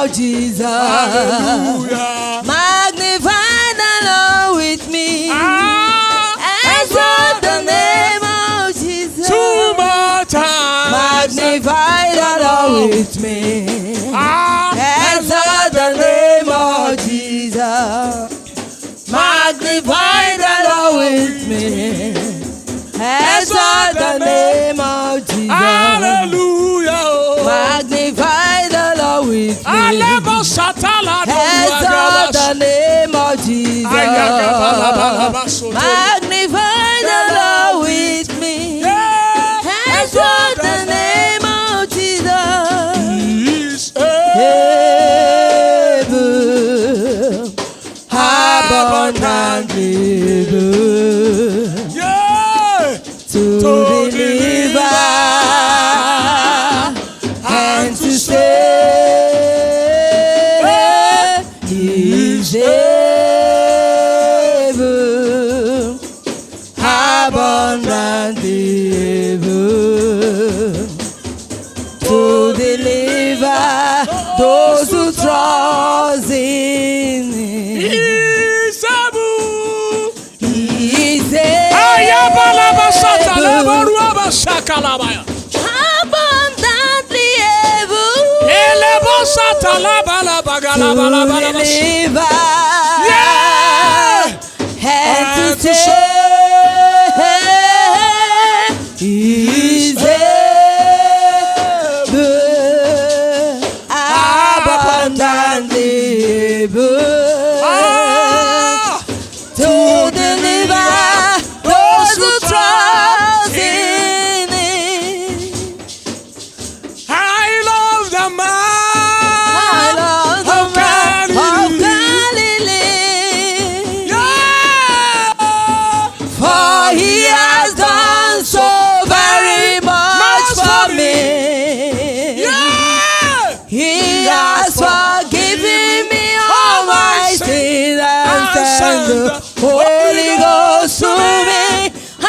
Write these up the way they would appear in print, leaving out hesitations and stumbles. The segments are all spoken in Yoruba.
of Jesus. Hallelujah. Magnify the Lord with me. Exalt the name of Jesus. Two more times. Magnify the Lord with me. Exalt the name of Jesus. Magnify the Lord with me. Exalt the name of Jesus. Hallelujah. Magnify the Lord with me. Exalt the name of Jesus. Magnify the Lord with me. Exalt the name of Jesus. Able, abundantly able to deliver and to save. He's able, abundantly able to deliver those who trust in Him. He's able. He's able, abundantly able to deliver and to save. He's able, abundantly able to deliver those who trust in Him. I love the man. I love the of man of Galilee. Galilee. For He has done so very much for me. He has forgiven me all my sins and sent the Holy Ghost to me. I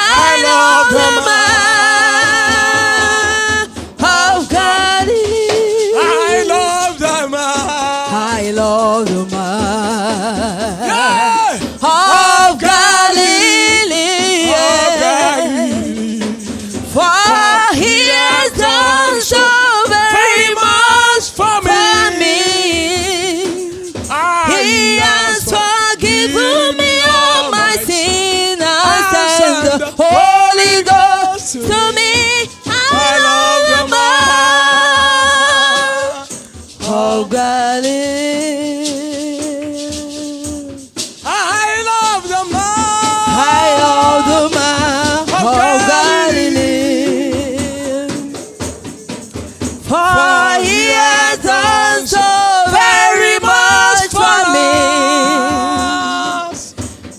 love the man of Galilee. I love the man. I love the man Yeah. of Galilee. For He has done so very much For for me. He has forgiven me all my sin and sent the Holy Ghost to me. I love the man of Galilee. I love the man. I love the man of Galilee. For He has done so very much for me.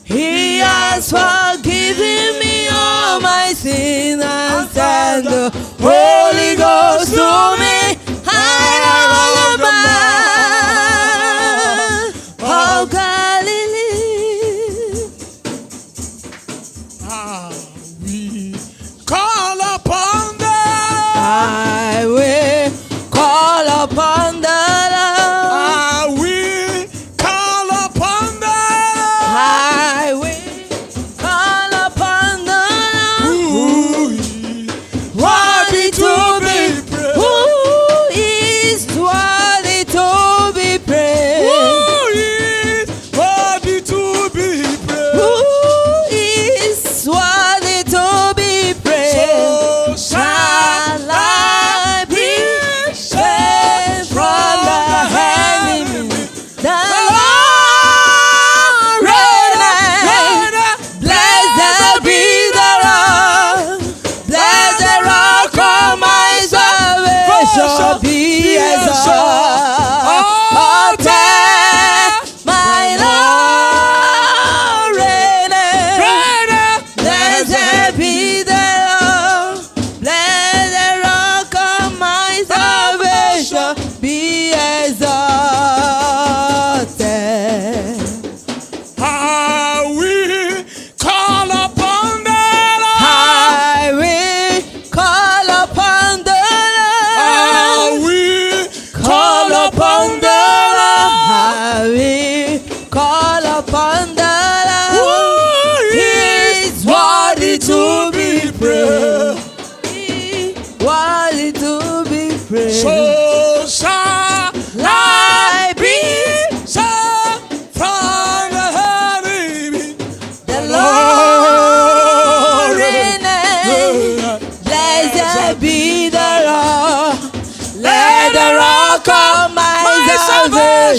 He has forgiven me all my sin and sent the Holy Ghost to me. I love the man of Galilee. We call upon the I will call upon the Lord. we call upon the I will call upon the Lord. Worthy to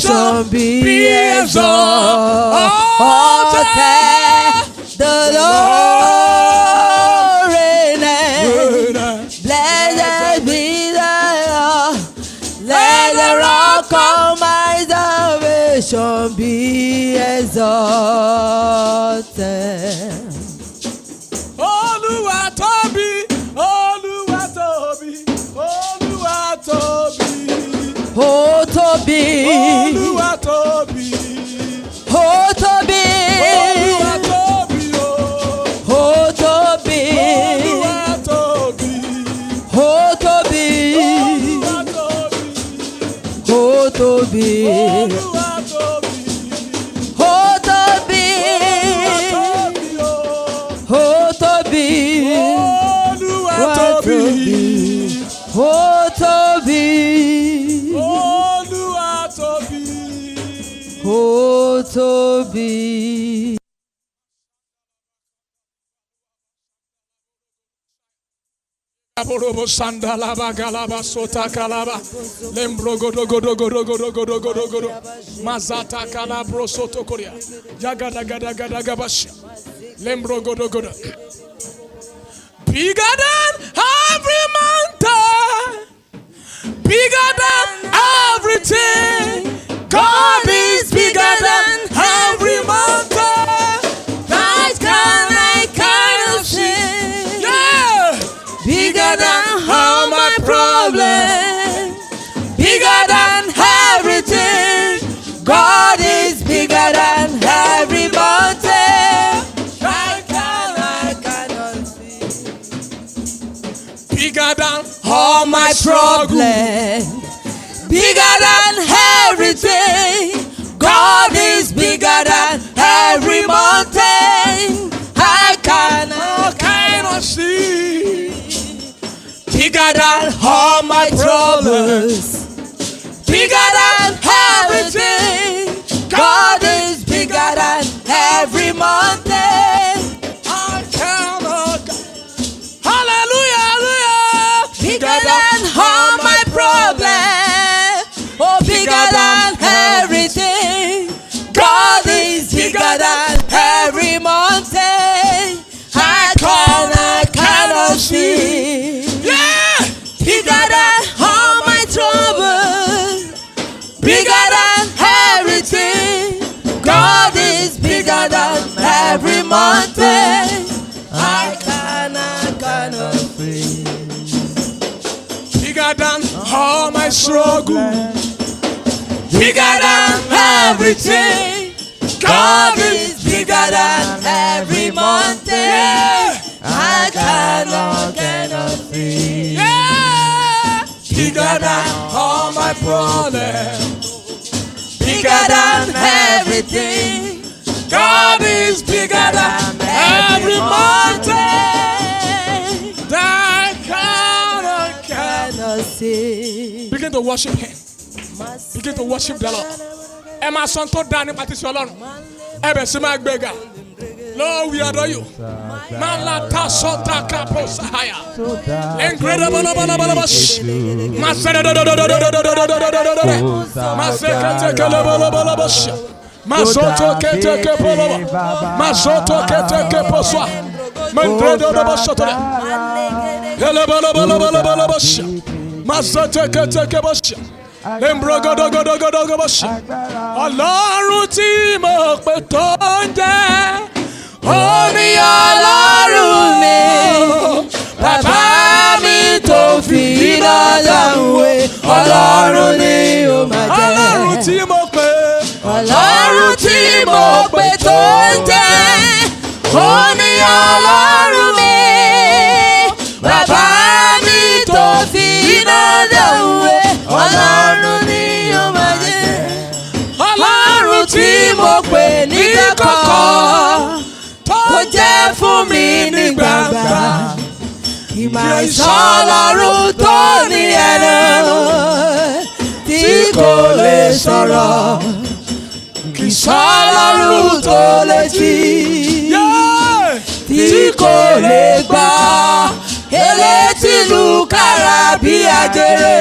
salvation be exalted. The Lord reigneth. Blessed be the Lord. Let the rock of my salvation be exalted. Oluwatobi, Oluwatobi, Oluwatobi. Oh, Toby. Oluwatobi. Oh, Toby. Oluwatobi, oh. Oh, Toby. Oluwatobi. Oh, Toby. Oluwatobi. Oh, Toby. Oluwatobi. Oh, Toby. Oluwatobi, oh. Oh, Toby. Oluwatobi. Oh, Toby. Oluwatobi. Oh, Toby. Aborobo sandalaba galaba sota kalaba lembro godo godo godo godo godo godo godo mazata kalabro soto korea jagada gada gada gabash lembro godo godo bigger than every mountain, bigger than everything. God is bigger than every mountain. That I cannot see. Yeah. Bigger than all my problems, bigger than everything. God is bigger than every mountain. I cannot see. Bigger than All my problems, bigger than everything. God is bigger than every mountain. I cannot see. bigger than all my troubles, bigger than everything. God is bigger than every mountain. I cannot. Hallelujah, hallelujah. Bigger than all my problems, oh, bigger than everything. God is bigger than every mountain. I cannot see. Yeah. Bigger than all my troubles, bigger than everything. God is bigger than every mountain. I cannot free. Bigger than all my struggle. Bigger than everything. God is bigger than every mountain. I cannot free. Yeah. Bigger than all my problems, bigger than everything. God is bigger than every mountain. That Cannot see. Begin to worship Him. Begin to worship the Lord. Emma Santo Dani Patisi Olorun. Ebe Sima Gbega. Lord, we adore you. Malata Sota Kapo Sahaya. Incredible. Masoto Kete Poloba. Masoto Kete Poswa. Mandredo Boshotola. Helabalabalabalabalabasha. Masoto Kete Bosha. Lembro godo godo godo gobosha. Ọlọ́run tí mo pè tó ń jẹ́. Ó ní Ọlọ́run mi, bàbá mi tó fi iná dáhùn. Ọlọ́run ni ó máa jẹ́. Ọlọ́run tí mo pè. Ọlọ́run tí mo pè tó ń jẹ́. Ó ní Ọlọ́run mi, bàbá mi tó fi iná dáhùn. Ọlọ́run ni ó máa jẹ́. Ọlọ́run tí mo pè ní kọ̀kọ̀, tó jẹ́ fún mi ní gbangba. Ìmọ̀ ìsọ̀lọ́run tó ní ẹnu, tí kò lè sọ̀rọ̀. Ìsọ̀lọ́run tó létí, tí kò lè gbọ́. Elétí ìlú kára bí ajere.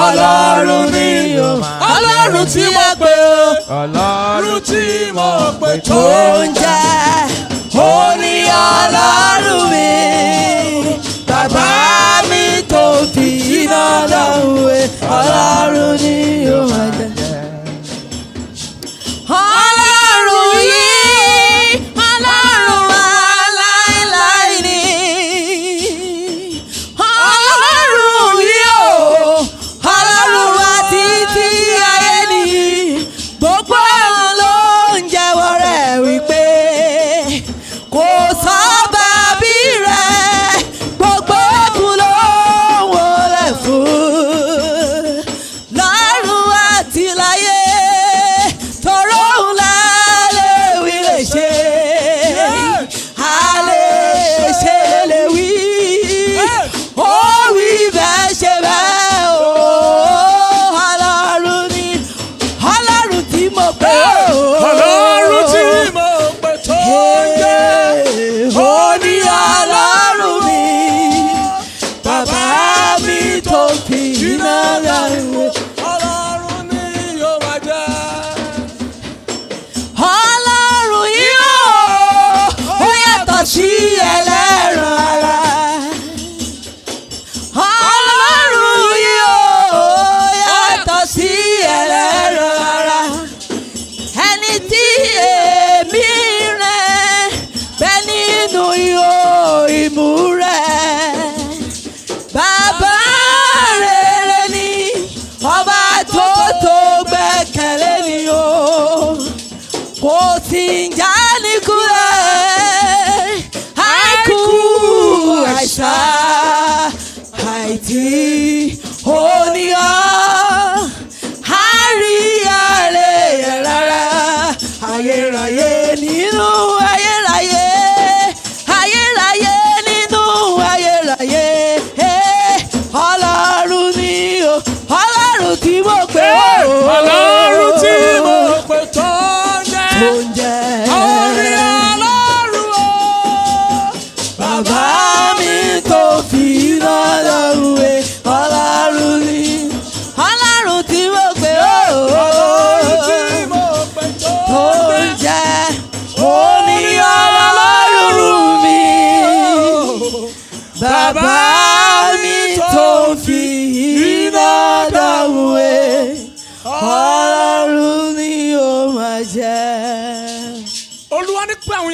Ọlọ́run ni ó máa Ọlọ́run tí mo pè ó. Ọlọ́run tí mo pè Tó ń jẹ́ òní Ọlọ́run mi. Bàbá mi tó fi iná dáhùn Ọlọ́run ni yóò máa jẹ́. Ọlọ́run yìí, Ọlọ́run aláìláì ni. Ọlọ́run yìí o, Ọlọ́run wa títí ayé ni. Gbogbo ẹ̀rọ ló ń jẹ́wọ́ rẹ̀ wípé kò sọ́ba bí rẹ̀. Gbogbo ẹ̀kú ló ń wọlé fún. Lọ́run àti láyé.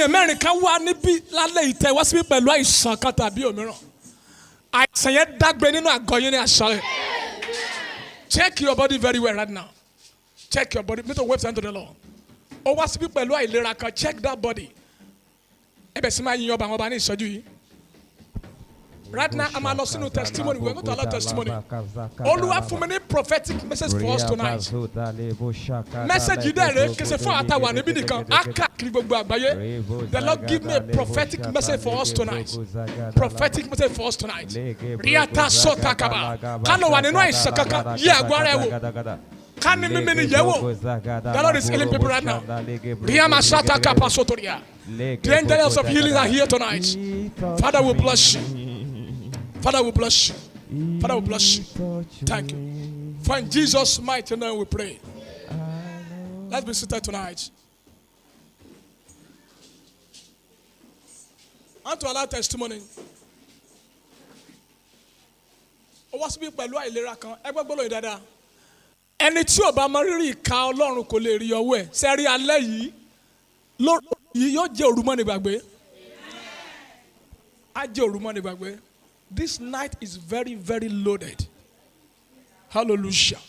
Mẹ́rin kan wá níbí lálẹ́ ìtẹ́ wá síbí pẹ̀lú àìsàn kan tàbí òmíràn. Àìsàn yẹn dágbé nínú àgọ́ yín ní àṣálẹ́. Check your body very well right now. Check your body. Meet the website to the Lord. Ó wá síbí pẹ̀lú àìlera kan. Check that body. Ẹ bẹ̀ sí máa yin ọba àwọn ọba ní ìṣẹ́jú yìí. Right now, I'm lost in testimony. We're going to allow testimony. Olúwa fún mi ní prophetic message for us tonight. Message yìí dẹ̀rẹ̀ kí ṣe fún àtàwọn níbí nìkan. Káàkiri gbogbo àgbáyé. The Lord give me a prophetic message for us tonight. Prophetic message for us tonight. Ríata sọ́ta kaba. Kánò wà nínú àìsàn kankan yí àgọ́ ara ẹ̀ wò. Kánì mímí ni yẹ̀ wò. The Lord is healing people right now. Ríama sata kapa sotoria. The angels of healing are here tonight. Father will bless you. Father will bless you. Father will bless you. Thank you. For in Jesus' mighty name we pray. Let's be seated tonight. I want to allow testimony. Ó wá síbí pẹ̀lú àìlera kan. Ẹgbẹ́ gbọ́dọ̀ ìdáadáa. Ẹni tí ò bá mọ rírì ìka Ọlọ́run kò lè rí ọwọ́ ẹ̀. Sẹ́rí alẹ́ yìí yóò jẹ́ òrùmọ́ nígbàgbé. Á jẹ́ òrùmọ́ nígbàgbé. This night is very, very loaded. Hallelujah.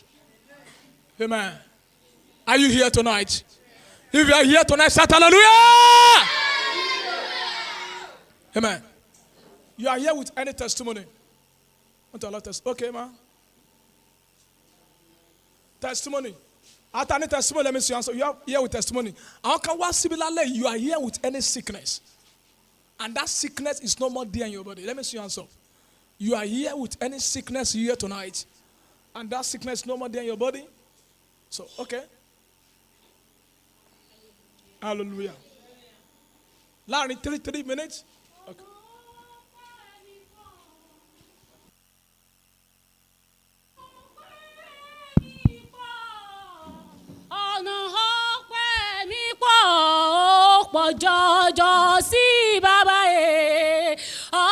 Amen. Are you here tonight? If you are here tonight, shout hallelujah. Amen. You are here with any testimony. Okay, man. Testimony. After any testimony, let me see you answer. You are here with testimony. How can one similarly? You are here with any sickness. And that sickness is no more there in your body. Let me see you answer. You are here with any sickness here tonight, and that sickness is no more there in your body. So, okay. Hallelujah. Larry, 3 minutes. Okay. pọ̀ jọjọ sí bàbá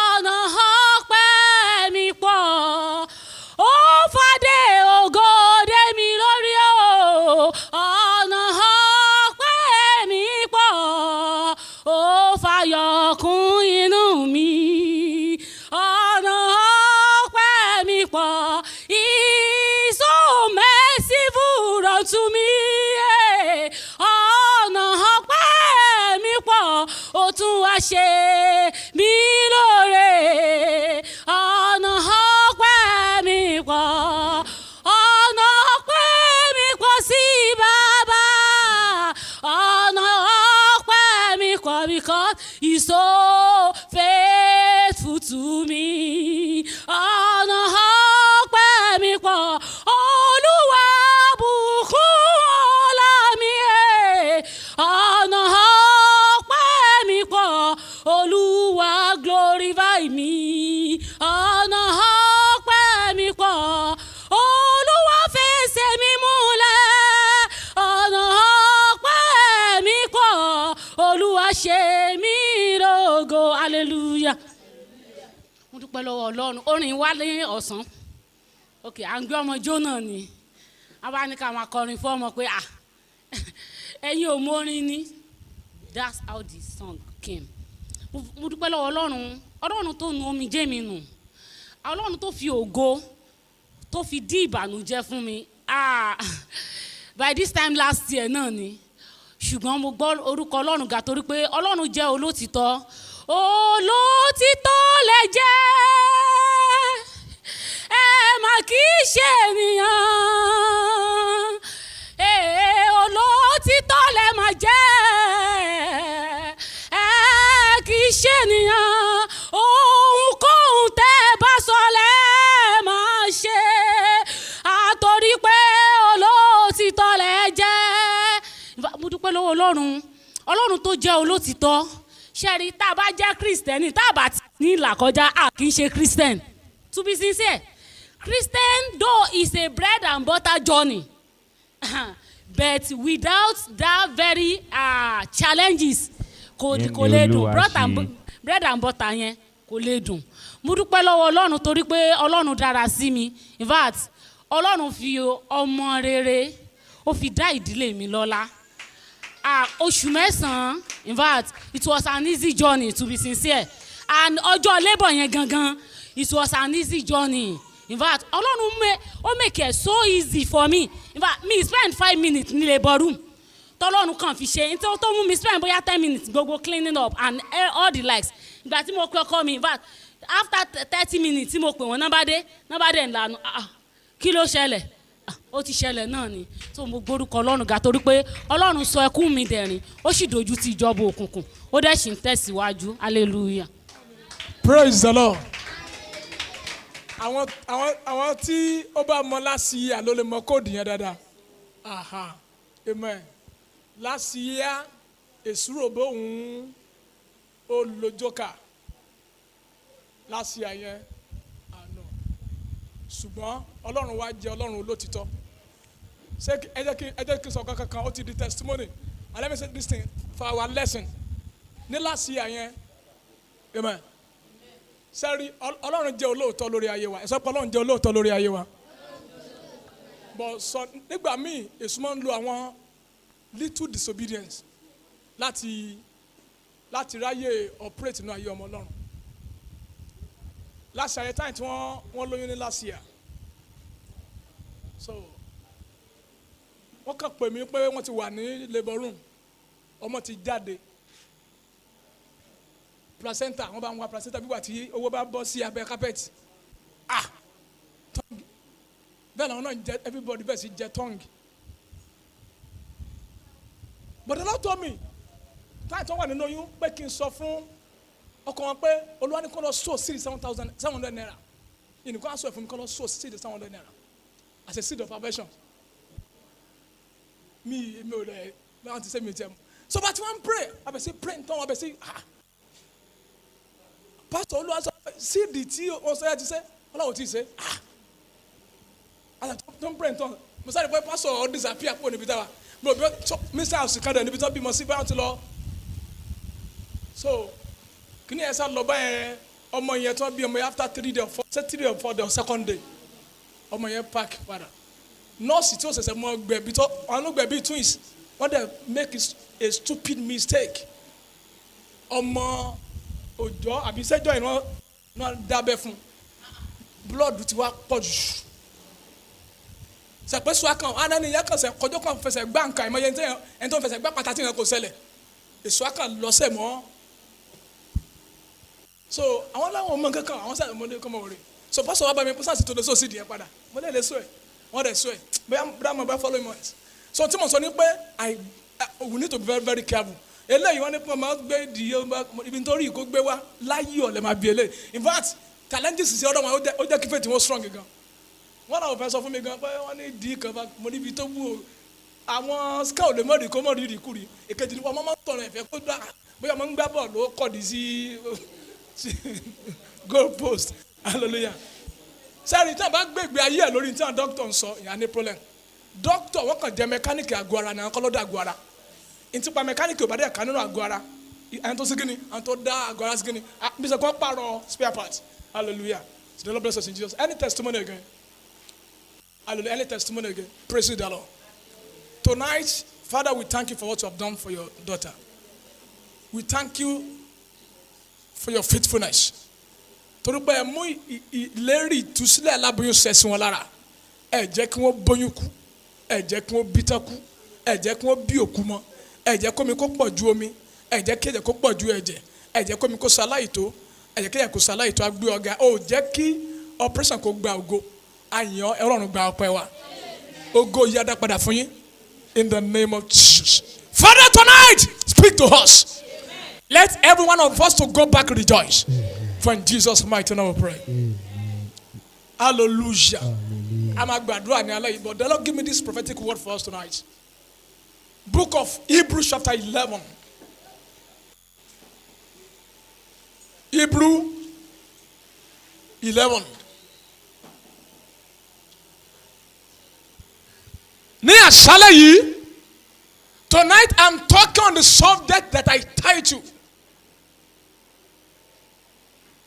ọ̀nà ọpẹ́ mi pọ̀ ó fàdé ògo dé mi lórí o ọ̀nà ọpẹ́ mi pọ̀ ó fàyọ̀ kún inú mi ọ̀nà ọpẹ́ mi pọ̀ is so merciful unto me ọ̀nà ọpẹ́ mi pọ̀ ó tún wá ṣe mí lóore ọ̀nà ọpẹ́ mi pọ̀ ọ̀nà ọpẹ́ mi pọ̀ sí bàbá ọ̀nà ọpẹ́ mi pọ̀ because he's so faithful to me ọ̀nà ọpẹ́ mi pọ̀ Olúwa bùkún ọlá mi ọ̀nà ọpẹ́ mi pọ̀ Olúwa glorify me ọ̀nà ọpẹ́ mi pọ̀ Olúwa fẹsẹ̀ mi múlẹ̀ ọ̀nà ọpẹ́ mi pọ̀ Olúwa ṣe mí lógo hallelujah. Mo dúpẹ́ lọ́wọ́ Ọlọ́run orin wá ní ọ̀sán ok à ń gbé ọmọ jó náà ni a bá ní ká máa kọrin fún ọmọ pé ẹ̀yin ò mórin ni that's how the song came. Mo dúpẹ́ lọ́wọ́ Ọlọ́run tó nu omijé mi nù Ọlọ́run tó fi ògo tó fi dí ìbànújẹ́ fún mi by this time last year náà ni ṣùgbọ́n mo gbọ́ orúkọ Ọlọ́run ga torí pé Ọlọ́run jẹ́ olótìtọ́ olótìtọ́ lẹ jẹ́ ẹ mà kì í ṣe ènìyàn olótìtọ́ lẹ mà jẹ́ ẹ kì í ṣe ènìyàn ohunkóhun tẹ́ ẹ bá sọ lẹ máa ṣe àtòrí pé olótìtọ́ lẹ jẹ́. Mo dúpẹ́ lọ́wọ́ Ọlọ́run tó jẹ́ olótìtọ́ ṣẹ́rí tá a bá jẹ́ Kristẹni tá a bá ti ní ìlàkọjá a kì í ṣe Christian to be sincere Christian though is a bread and butter journey but without that very challenges kò lè dùn bread and butter yẹn kò lè dùn. Mo dúpẹ́ lọ́wọ́ Ọlọ́run torí pé Ọlọ́run dára sí mi in fact Ọlọ́run fi ọmọ rere ó fi dá ìdílé mi lọ́lá. Oṣù mẹ́sàn-án in fact it was an easy journey to be sincere and ọjọ́ labour yẹn gangan it was an easy journey in fact Ọlọ́run ó make it so easy for me in fact me spend 5 minutes ní labour room tọ́lọ́run kàn fi ṣe tó mú mi spend bóyá 10 minutes gbogbo cleaning up and all the likes ìgbà tí mo pẹ́ ọkọ mi in fact after 30 minutes tí mo pè wọ́n náà bá dé ńlanu kí ló ṣẹlẹ̀ ó ti ṣẹlẹ̀ náà ni tó mo gbórúkọ Ọlọ́run ga torí pé Ọlọ́run sọ ẹkún mi dẹ̀rín ó sì dojú ti ìjọba òkùnkùn ó dẹ̀ sì ń tẹ̀síwájú hallelujah. Praise the Lord. àwọn tí ó bá mọ last year ló lè mọ kóòdù yẹn dáadáa amen last year èsúrò bóun ó lo jókà last year yẹn ṣùgbọ́n Ọlọ́run wa jẹ́ Ọlọ́run olótìtọ́ ṣé ẹ jẹ́ kí n sọ kankan ó ti di testimony and let me say this thing for our lesson ní last year yẹn amen sẹ́rí Ọlọ́run jẹ́ olóòótọ́ lórí ayé wa ẹ sọ pé Ọlọ́run jẹ́ olóòótọ́ lórí ayé wa but sọ nígbà míì èso máa ń lo àwọn little disobedience láti ráyè operate nínú ayé ọmọ Ọlọ́run last year time tí wọ́n lóyún ní last year so wọ́n kàn pè mí pé wọ́n ti wà ní labour room ọmọ ti jáde placenta wọ́n bá ń wá placenta bí wà tí owó bá bọ́ sí abẹ́ carpet tongue bẹ́ẹ̀ làwọn náà ń jẹ everybody bẹ́ẹ̀ sì jẹ tongue but the Lord told me táyà tó wà nínú oyún pé kí n sọ fún ọkọ wọn pé Olúwa ní kó lọ sow seed 700 naira ìnìkan aṣọ ẹ̀fọn mi kó lọ sow seed 700 naira as a seed of aversion mi ò lẹ náà ti sẹ́ mi tẹ́ mu so bá ti wọ́n pray abẹ́ sí pray ntọ́ wọn abẹ́ sí pastor Olúwa sọ seed tí wọ́n sọ yẹ ti sẹ́ Ọlọ́run ti sẹ́ àti tó ń pray ntọ́ mo sáré pé pastor disappear kúrò níbi táwa mi ò bí mísà ọ̀sìn kan dẹ̀ níbi tó bímọ sí báyọ̀ ti lọ so kí ni ẹ sá lọ báyẹn ọmọ yẹn tó bí ọmọ yẹn after 3 days or 4 the second day ọmọ yẹn park padà nọ́ọ̀sì tí ó ṣẹ̀ṣẹ̀ mọ gbẹ̀bí tó ọ̀nà gbẹ̀bí twins wọ́n dẹ̀ make a stupid mistake ọmọ òjò àbí sẹ́jọ́ yìí wọ́n dábẹ́ fún blood ti wá pọ̀ jù sẹpẹ sọ akàn anani yẹ kàn sẹ kọjọ kan fẹsẹ̀ gbá nǹkan ìmọ̀ yẹn ẹni tó ń fẹsẹ̀ gbá pàtàkì yẹn kò ṣẹlẹ̀ èso akàn lọ́sẹ̀ mọ́ so àwọn làwọn ọmọ kankan àwọn sàlẹ̀ mọ́lẹ́ kọ́mọ wọlé so pásọ̀ wa bá mi pásọ̀ tó lè so sí di yẹn padà mọ́lẹ́ lè so ẹ̀ wọ́n dẹ̀ so ẹ̀ bẹ́ẹ̀ mo bá follow him so tí mo sọ ni pé we need to be very very careful eléyìí wọ́n ní pé ọmọ gbé di ibi nítorí ìkó gbé wa láyé ọ̀lẹ́ máa bí eléyìí in fact challenges sí ọ̀dọ̀ wọn ó jẹ́ kí faith wọn strong gan wọ́n náà fẹ́ sọ fún mi gan pé wọ́n ní di kan bá mo níbi tó wú o àwọn scout lè mọ̀rì kó mọ̀rì rí kúri èkejì nípa ọmọ máa ń tọrọ ẹ̀fẹ́ kó gbà bóyá ọmọ ń gbá bọ́ọ̀lù ó kọ̀dí sí goal post hallelujah sẹ́ni tí wọ́n bá gbègbè ayé ẹ̀ lórí tí wọ́n doctor ń sọ ìyá ní problem doctor wọ́n kàn jẹ́ mẹkáníìkì àgọ́ ara náà kọ́lọ́dọ̀ àgọ́ ara ìtìpa mẹkáníìkì ò bá dẹ̀ ká nínú àgọ́ ara ẹni tó sí kíni ẹni tó dá àgọ́ ara sí kíni bí sẹ́ kọ́ pààrọ̀ spare part hallelujah so the Lord bless us in Jesus. Any testimony again? Hallelujah. Any testimony again? Praise the Lord. Tonight, Father, we thank you for what you have done for your daughter. We thank you for your faithfulness. Torí pé ẹ mú ìlérí ìtúsílẹ̀ aláboyún sẹ́sìn wọn lára. Ẹ jẹ́ kí wọ́n bóyún kú. Ẹ jẹ́ kí wọ́n bí tán kú. Ẹ jẹ́ kí wọ́n bí òkú mọ́. Ẹ jẹ́ kómi kó pọ̀ ju omi. Ẹ jẹ́ kí ẹ̀jẹ̀ kó pọ̀ ju ẹ̀jẹ̀. Ẹ jẹ́ kómi kó ṣaláì tó. Ẹ jẹ́ kí ẹ̀jẹ̀ kó ṣaláì tó agbé ọ̀gá. Ó jẹ́ kí operation kó gba ògo. Àyàn Ọlọ́run gba ọpẹ́ wa. Ògo yíyá padà fún yín. In the name of Jesus. Father, tonight, speak to us. Let every one of us to go back rejoice. For in Jesus' mighty name we pray. Hallelujah. I'm a gbàdúrà ní alẹ́ yìí, but the Lord give me this prophetic word for us tonight. Book of Hebrews chapter 11. Hebrew 11. Ní àṣálẹ́ yìí, tonight I'm talking on the subject that I titled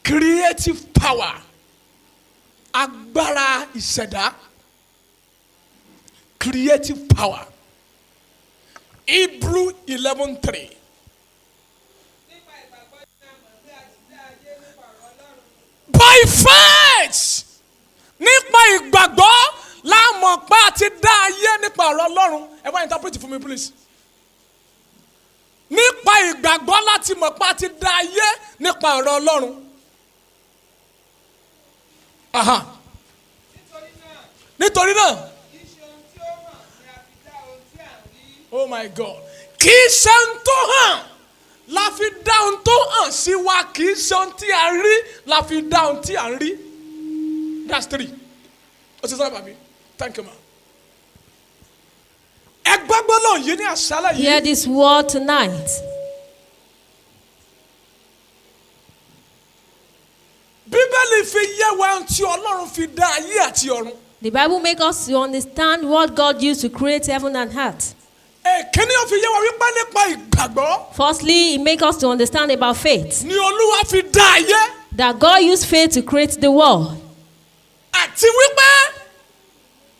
creative power. Agbára ìṣẹ̀dá. Creative power. Hebrew 11:3. By faith, nípa ìgbàgbọ́ la mọ̀ pé a ti dá ayé nípa ọ̀rọ̀ Ọlọ́run. Ẹ wá interpret for me please. Nípa ìgbàgbọ́ láti mọ̀ pé a ti dá ayé nípa ọ̀rọ̀ Ọlọ́run. Aha. Nítorí náà. Oh my God. Kì í ṣe ohun tó hàn la fi dá ohun tó hàn sí wa, kì í ṣe ohun tí a rí la fi dá ohun tí a rí. That's 3. Ó ti sọ bàbí. Thank you ma. Ẹ gbàgbọ́ náà yìí ní àṣálẹ́ yìí. Hear this word tonight. Bíbélì fi yé wa ohun tí Ọlọ́run fi dá ayé àti ọ̀run. The Bible makes us to understand what God used to create heaven and earth. Èkíní ó fi yé wa wípé nípa ìgbàgbọ́. Firstly, it makes us to understand about faith. Ni Olúwa fi dá ayé. That God used faith to create the world. Àti wípé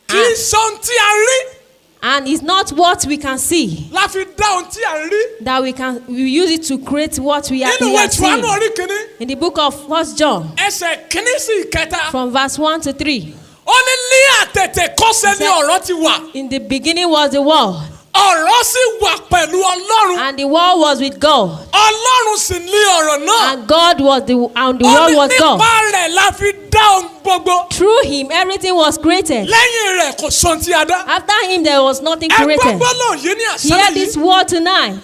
kì í ṣe ohun tí a rí. And it's not what we can see. La fi dá ohun tí a rí. That we use it to create what we are Nínú ìwé seeing. Jòhánù orí kìíní. In the book of 1 John. Ẹsẹ̀ kìíní sí ìkẹta. From verse 1 to 3. Ó ní ní àtètè kọ́ṣe ni ọ̀rọ̀ ti wà. In the beginning was the Word. Ọ̀rọ̀ sì wà pẹ̀lú Ọlọ́run. And the Word was with God. Ọlọ́run sì ní ọ̀rọ̀ náà. And God was the Word was God. Ó ní nípa rẹ̀ la fi dá ohun gbogbo. Through him everything was created. Lẹ́yìn rẹ̀ kò sọ ohun tí a dá. After him there was nothing Ẹ created. gbàgbọ́ náà yìí ní àṣálẹ́ Hear yìí. this word tonight.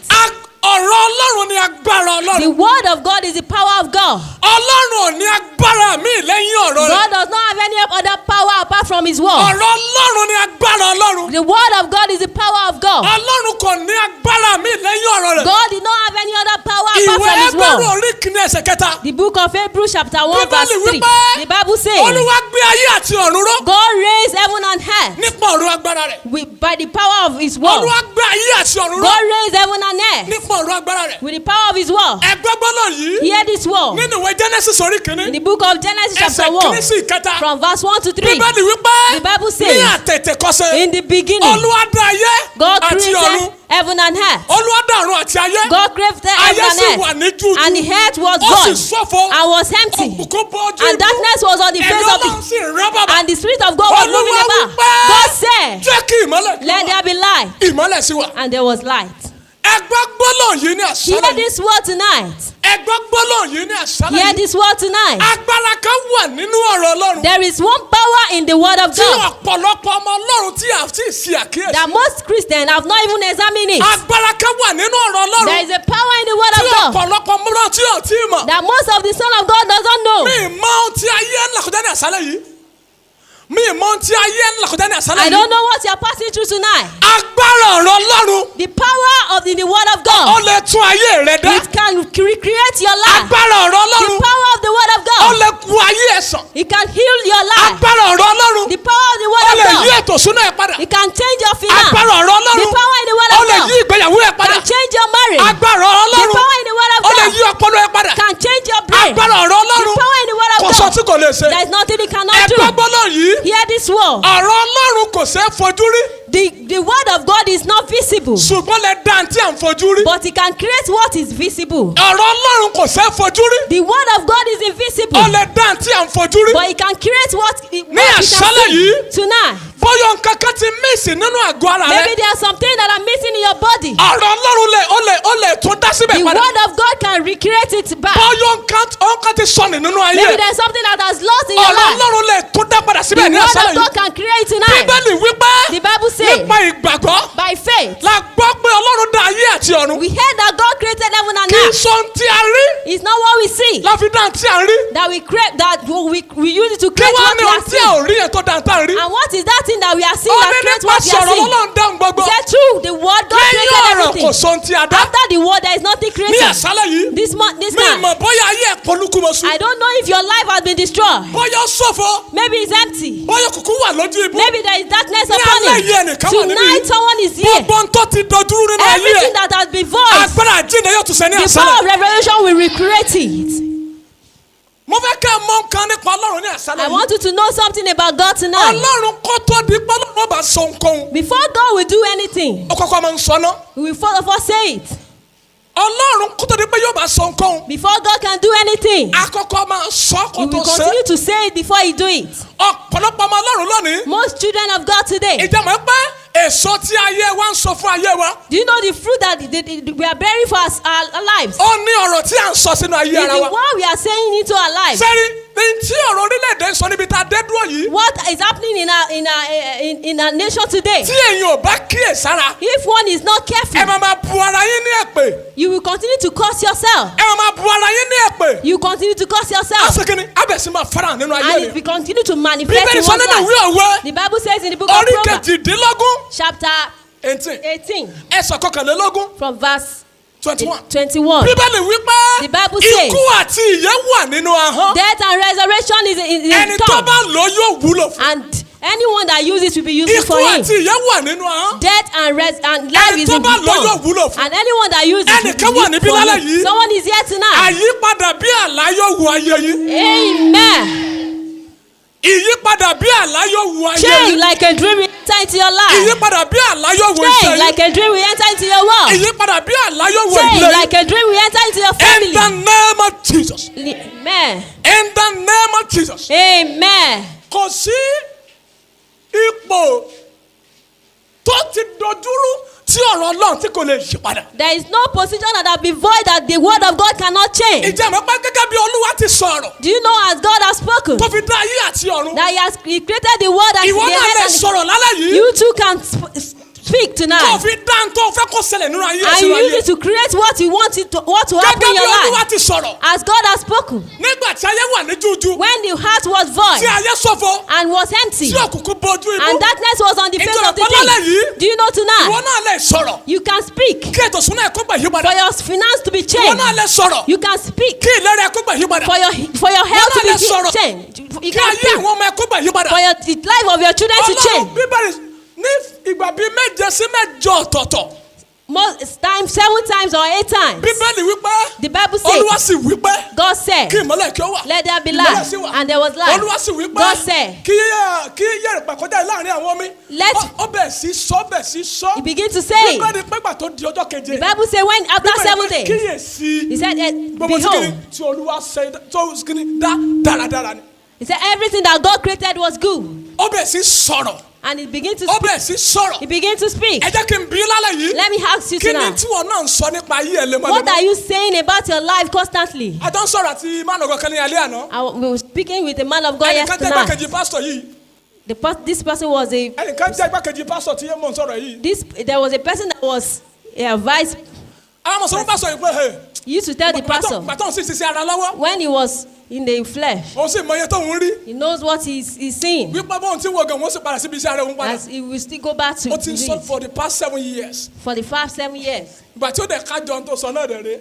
Ọ̀rọ̀ Ọlọ́run ni agbára Ọlọ́run. The word of God is the power of God. Ọlọ́run ò ní agbára míì lẹ́yìn ọ̀rọ̀ rẹ̀. God does not have any other power apart from his word. Ọ̀rọ̀ Ọlọ́run ni agbára Ọlọ́run. The word of God is the power of God. Ọlọ́run kò ní agbára míì lẹ́yìn ọ̀rọ̀ rẹ̀. God did not have any other power apart Ìwé from his Hébérù word. orí kìíní ẹsẹ̀ kẹta. The book of Hebrews chapter 1 verse Bíbélì 3. wípé The Bible says, Olúwa gbé ayé àti ọ̀run ró. God raised heaven and earth Nípa ọ̀rọ̀ agbára rẹ̀. by the power of his word. Olúwa gbé ayé àti ọ̀run ró. God raised heaven and earth Nípa ọ̀rọ̀ agbára rẹ̀. with the power of his word. Ẹgbẹ́ gbọ́dọ̀ yìí. Hear this word. Nínú ìwé Genesis orí In kìíní. the book of Genesis chapter Ẹsẹ̀ 1, kìíní sí ìkẹta. from verse 1 to 3, Bíbélì wípé. the Bible Ní says, àtètèkọ́ṣe. in the beginning, Olúwa dá ayé God àti created ọ̀run. heaven and earth. Olúwa dá ọ̀run àti ayé. God created heaven Ayé sì wà and ní earth. jújú. And the earth was Ó sì void ṣófo. and was empty. Òkùnkùn bo ojú And ibú. darkness was on the face Ẹ̀mí of Ọlọ́run the sì rán bàbà. and the spirit of God was moving Olúwa about. wípé. God said, Jẹ́ kí ìmọ́lẹ̀ kí let wà. there be light. Ìmọ́lẹ̀ sí wà. And there was light. Ẹgbẹ́ gbọ́dọ̀ yìí ní Hear àṣálẹ̀ yìí. this word tonight. Ẹgbẹ́ gbọ́dọ̀ yìí ní àṣálẹ̀ Hear yìí. this word tonight. Agbára kan wà nínú ọ̀rọ̀ Ọlọ́run. There is one power in the word of Tí God ọ̀pọ̀lọpọ̀ ọmọ Ọlọ́run tí a ti ṣe àkíyèsí. that most Christians have not even examined it. Agbára kan wà nínú ọ̀rọ̀ Ọlọ́run. There is a power in the word Tí of God ọ̀pọ̀lọpọ̀ ọmọ Ọlọ́run tí ò tí ì mọ̀. that most of the Son of God doesn't know. Mi mọ ohun tí ayé ń làkúdá ní àṣálẹ̀ yìí. Mi mọ ohun tí ayé ń làkúdá ní àṣálẹ̀ I yìí. don't know what you are passing through tonight. Agbára ọ̀rọ̀ Ọlọ́run. The power of the word of Ó God, lè tún ayé rẹ dá. it can recreate your life. Agbára ọ̀rọ̀ The Ọlọ́run. power of the word of Ó God, lè ku ayé ẹ̀ sàn. it can heal your life. Agbára ọ̀rọ̀ Ọlọ́run. The power of the Ó word lè of yí God, ètò ìṣúná ẹ̀ padà. it can change your finance. Agbára ọ̀rọ̀ The Ọlọ́run. power in the word Ó of lè God yí ìgbéyàwó ẹ̀ padà. can change your marriage. Agbára ọ̀rọ̀ The Ọlọ́run. power in the word of Ó lè God yí ọpọlọ ẹ̀ padà. can change your brain. Agbára ọ̀rọ̀ The Ọlọ́run. power in the word Kò of sọ God, tí kò lè ṣe. there is nothing it cannot Ẹgbẹ́ do. gbọ́dọ̀ yìí. Hear this word. Ọ̀rọ̀ Ọlọ́run kò ṣeé fojú rí. The word of God is not visible, Ṣùgbọ́n lè dá àǹtí à ń fojú rí. but it can create what is visible. Ọ̀rọ̀ Ọlọ́run kò ṣeé fojú rí. The word of God is invisible, Ó lè dá àǹtí à ń fojú rí. but it can create what you àṣálẹ̀ can yìí. see tonight. Bóyá nǹkan kan ti mísì nínú àgọ́ ara Maybe rẹ. there are some things that are missing in your body. Ọ̀rọ̀ Ọlọ́run ó lè tún dá síbẹ̀ The padà. word of God can recreate it back. Bóyá nǹkan ti sọnù nínú ayé. Maybe there's something that has lost in your Ọ̀rọ̀ life. Ọlọ́run lè tún dá padà The síbẹ̀ ní word àṣálẹ̀ of God yìí. can create tonight. Bíbélì wípé The Bible says, nípa ìgbàgbọ́ by faith, la gbọ́ pé Ọlọ́run dá ayé àti ọ̀run. we heard that God created heaven and Kì í earth. sọ ohun tí a rí It's not what we see la fi dá ohun tí a rí. that we create, that we use it to Kí create wá what ní we ohun are tí a seeing. ò rí yẹn tó dá ohun tá a rí. And what is that thing that we are seeing Ó that ní creates nípa what we are sọ̀rọ̀ seeing? Ọlọ́run dáhùn gbogbo. Is that true? The word God Lẹ́yìn created ọ̀rọ̀ kò everything. sọ ohun tí a dá. After the word, there is nothing Ní created. àṣálẹ̀ yìí, This mi man, mọ̀ bóyá ayé ẹ̀ polúkúmọ̀sù. I don't know if your life has been destroyed. Bóyá ó ṣòfò. Maybe it's empty. Bóyá kùkú wà lójú ibú. Maybe there is darkness Ní upon alẹ́ yìí it. ẹnìkan wà níbí. Tonight, someone is here. Gbogbo ohun tó ti dojúrú nínú ayé Everything ẹ̀. that has been voiced, Agbára àjíǹde yóò tún ṣe ní the power àṣálẹ̀. of revelation will recreate it. Mo fẹ́ kẹ́ ẹ mọ̀ nǹkan nípa Ọlọ́run ní àṣálẹ̀ I yìí. want you to know something about God tonight. Ọlọ́run kó tó di pé Ọlọ́run bá sọ nǹkan. Before God will do anything, Ó kọ́kọ́ máa ń sọ ná. we will first of all say it. Ọlọ́run kó tó di pé yóò bá sọ nǹkan. Before God can do anything, Àkọ́kọ́ máa sọ He kó tó will ṣe. continue to say it before He do it. Ọ̀pọ̀lọpọ̀ ọmọ Ọlọ́run lónìí. Most children of God today, Ìjọba pé èso tí ayé wa ń sọ fún ayé wa. do you know the fruit that we are bearing for our lives? Ó ní ọ̀rọ̀ tí à ń sọ sínú ayé It's ara the wa. one we are saying into our lives. Sẹ́rí ní tí ọ̀rọ̀ orílẹ̀-èdè ń sọ níbi tá a dé dúró yìí. What is happening in our nation today? Tí èèyàn ò bá kíyèsára. If one is not careful, Ẹ máa bu ara yín ní èpè. you will continue to curse yourself. Ẹ máa bu ara yín ní èpè. You continue to curse yourself, Àṣekínni abẹ̀sí máa fara nínú ayé and it rẹ̀. will continue to manifest Bíbélì in sọ one's nínú life. ìwé òwe. The Bible says in the book of Orí Proverbs, kejìdínlógún. chapter 18. 18, Ẹsẹ̀ kọkànlélógún. from verse 21. 21. Bíbélì wípé The Bible says, ikú àti ìyè wà nínú ahọ́n. Death and resurrection is in Ẹni tó tongue, bá lò yóò wúlò fún. and anyone that uses will be useful Ikú for him. àti ìyè wà nínú ahọ́n. Death and life Ẹni is tó in the bá lò yóò tongue, wúlò fún. and anyone that uses will be Ẹnìkan wà useful níbí for lálẹ́ him. yìí. Someone is here tonight. Àyípadà bí àlá yóò wu ayé yín. Amen. Ìyípadà bí àlá yóò wu ayé Change yín. like a dream will enter into your life. Ìyípadà bí àlá yóò wu iṣẹ́ Change yín. like a dream will enter into your world. Ìyípadà bí àlá yóò wu Change ìdílé yín. like a dream will enter into your In the family. name of Jesus. Amen. In the name of Jesus. Amen. Kò sí ipò tó ti dojúrú tí ọ̀rọ̀ Ọlọ́run tí kò lè yí padà. There is no position that has been void that the word of God cannot change. Ìjẹ́ àmọ́ pé gẹ́gẹ́ bí Olúwa ti sọ̀rọ̀ Do you know as God has spoken tó fi dá ayé àti ọ̀run. that He created the word and Ìwọ the náà lè heaven? sọ̀rọ̀ lálẹ́ yìí. You too can speak Tó tonight, fi dá tó fẹ́ kó ṣẹlẹ̀ nínú ayé and àti you ayé. use it to create what you want it to happen Gẹ́gẹ́ in bí your Olúwa life. ti sọ̀rọ̀. As God has spoken, Nígbà tí ayé wà ní jújú. when the heart was Tí void ayé ṣòfò. and was empty, Tí òkùnkùn bojú ibú. and darkness was on the face Ìjọba of the lálẹ́ deep. yìí. Do you know Ìwọ tonight? náà lè sọ̀rọ̀. You can speak Kí ètò ìṣúná ẹ̀kọ́ gbà yí for padà. your finance to be Ìwọ changed. náà lè sọ̀rọ̀. You can speak Kí ìlera ẹ̀kọ́ gbà yí padà. for your health to Wọ́n náà lè sọ̀rọ̀. be changed. You Kí can ayé speak àwọn ọmọ ẹ̀kọ́ gbà yí padà. for the life of your children to Ọlọ́run change. Bíbélì ní ìgbà bíi méje sí mẹ́jọ ọ̀tọ̀ọ̀tọ̀. most times, 7 times or 8 times. Bíbélì wípé The Bible Olúwa says, sì wípé God said, kí ìmọ́lẹ̀ kí ó wà. let there be Ìmọ́lẹ̀ light, sì wà. and there was light. Olúwa sì wípé God said, kí yẹ̀rẹ̀pẹ̀ kọjá láàrin àwọn omi. Let- Ó bẹ̀ sí sọ. he began to say, Bíbélì pé ìgbà tó di ọjọ́ keje. the Bible said, when after 7 days, Kíyèsí. he said, Gbogbo tí kìíní behold, tí Olúwa ṣe tó kìíní dá dáradára ni. he said, everything that God created was good. Ó bẹ̀ sí sọ̀rọ̀. And he began to Ó speak. bẹ̀ sí sọ̀rọ̀. He began to speak. Ẹ jẹ́ kí n bí lálẹ́ yìí. Let me ask you Kí ni tonight. tí wọn náà ń sọ nípa ayé ẹ̀ lemọ́lemọ́? What are you saying about your life constantly? A jọ ń sọ̀rọ̀ àti Mánàgọ́ kan ní alẹ́ àná. We were speaking with a man of God Ẹnìkan jẹ́ yesterday. igbákejì pásítọ̀ yìí. This person was a Ẹnìkan jẹ́ igbákejì pásítọ̀ tí mò ń sọ̀rọ̀ yìí. there was a person that was a vice. Àwọn ọmọ sọ fún pásítọ̀ yìí pé hey. He used to tell the pastor Gbàtọ́ sì ṣiṣẹ́ ara lọ́wọ́. when he was in the flesh, Òun sì mọ iye tóun rí. he knows what he's seeing. Wípé bóun ti wo gan, wọ́n sì padà síbi iṣẹ́ ara òun padà. As he will still go back to Ó ti ń sọ it for the past 7 years. for the past 7 years. Ìgbà tí ó dẹ̀ kájọ ohun tó sọ náà dẹ̀ rè.